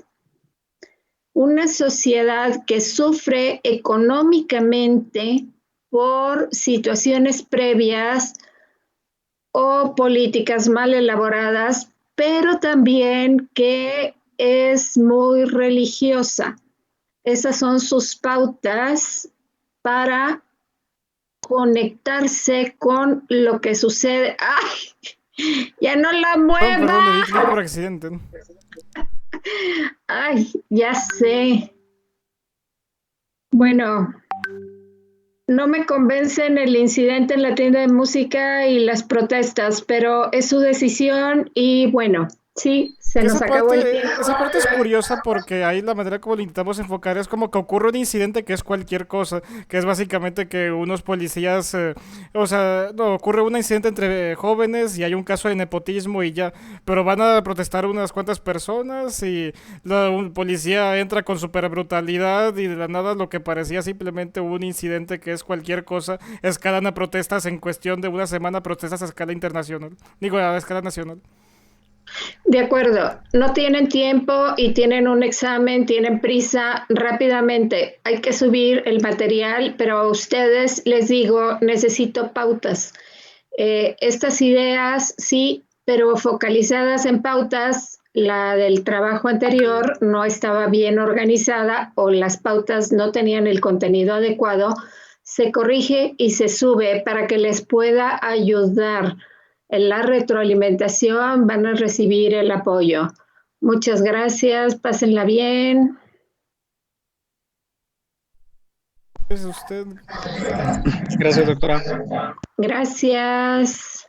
Una sociedad que sufre económicamente por situaciones previas o políticas mal elaboradas, pero también que es muy religiosa. Esas son sus pautas para conectarse con lo que sucede. ¡Ay! ¡Ya no la mueva! Perdón, le di clic por accidente. ¡Ay! Ya sé. Bueno, no me convencen el incidente en la tienda de música y las protestas, pero es su decisión y bueno, sí, se Que nos acabó el tiempo. esa parte es curiosa porque ahí la manera como lo intentamos enfocar es como que ocurre un incidente que es cualquier cosa, que es básicamente que unos policías, o sea, no, ocurre un incidente entre jóvenes y hay un caso de nepotismo y ya, pero van a protestar unas cuantas personas y un policía entra con super brutalidad y de la nada lo que parecía simplemente un incidente que es cualquier cosa, escalan a protestas en cuestión de una semana, protestas a escala internacional, digo, a escala nacional. De acuerdo, no tienen tiempo y tienen un examen, tienen prisa rápidamente. Hay que subir el material, pero a ustedes les digo, necesito pautas. Estas ideas sí, pero focalizadas en pautas, la del trabajo anterior no estaba bien organizada o las pautas no tenían el contenido adecuado, se corrige y se sube para que les pueda ayudar. En la retroalimentación van a recibir el apoyo. Muchas gracias, pásenla bien. Es usted. Gracias, doctora. Gracias.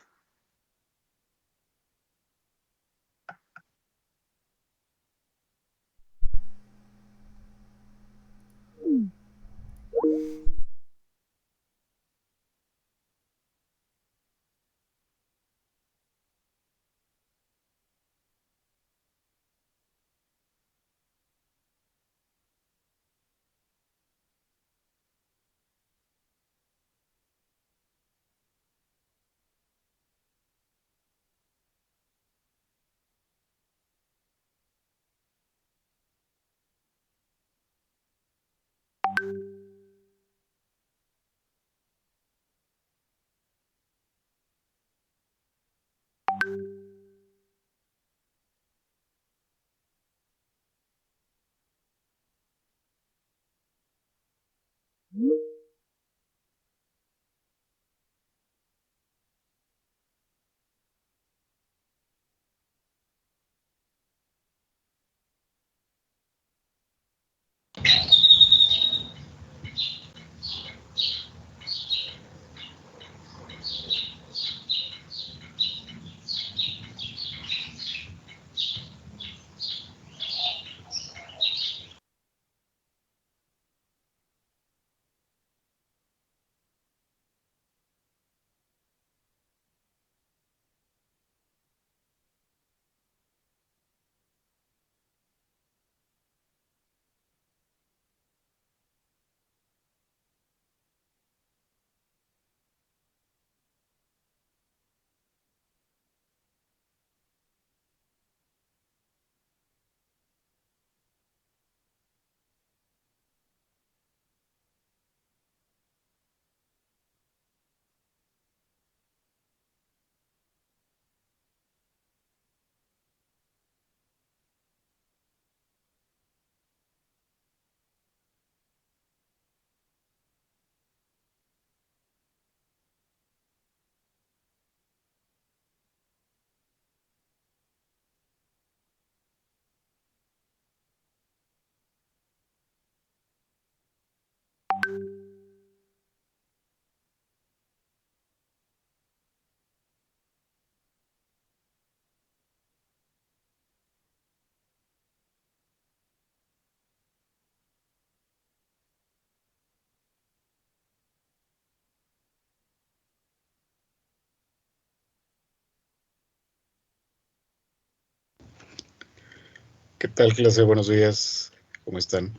¿Qué tal, clase? Buenos días. ¿Cómo están?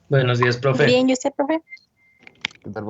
Buenos días, profe. Bien, ¿y usted, profe? ¿Qué tal?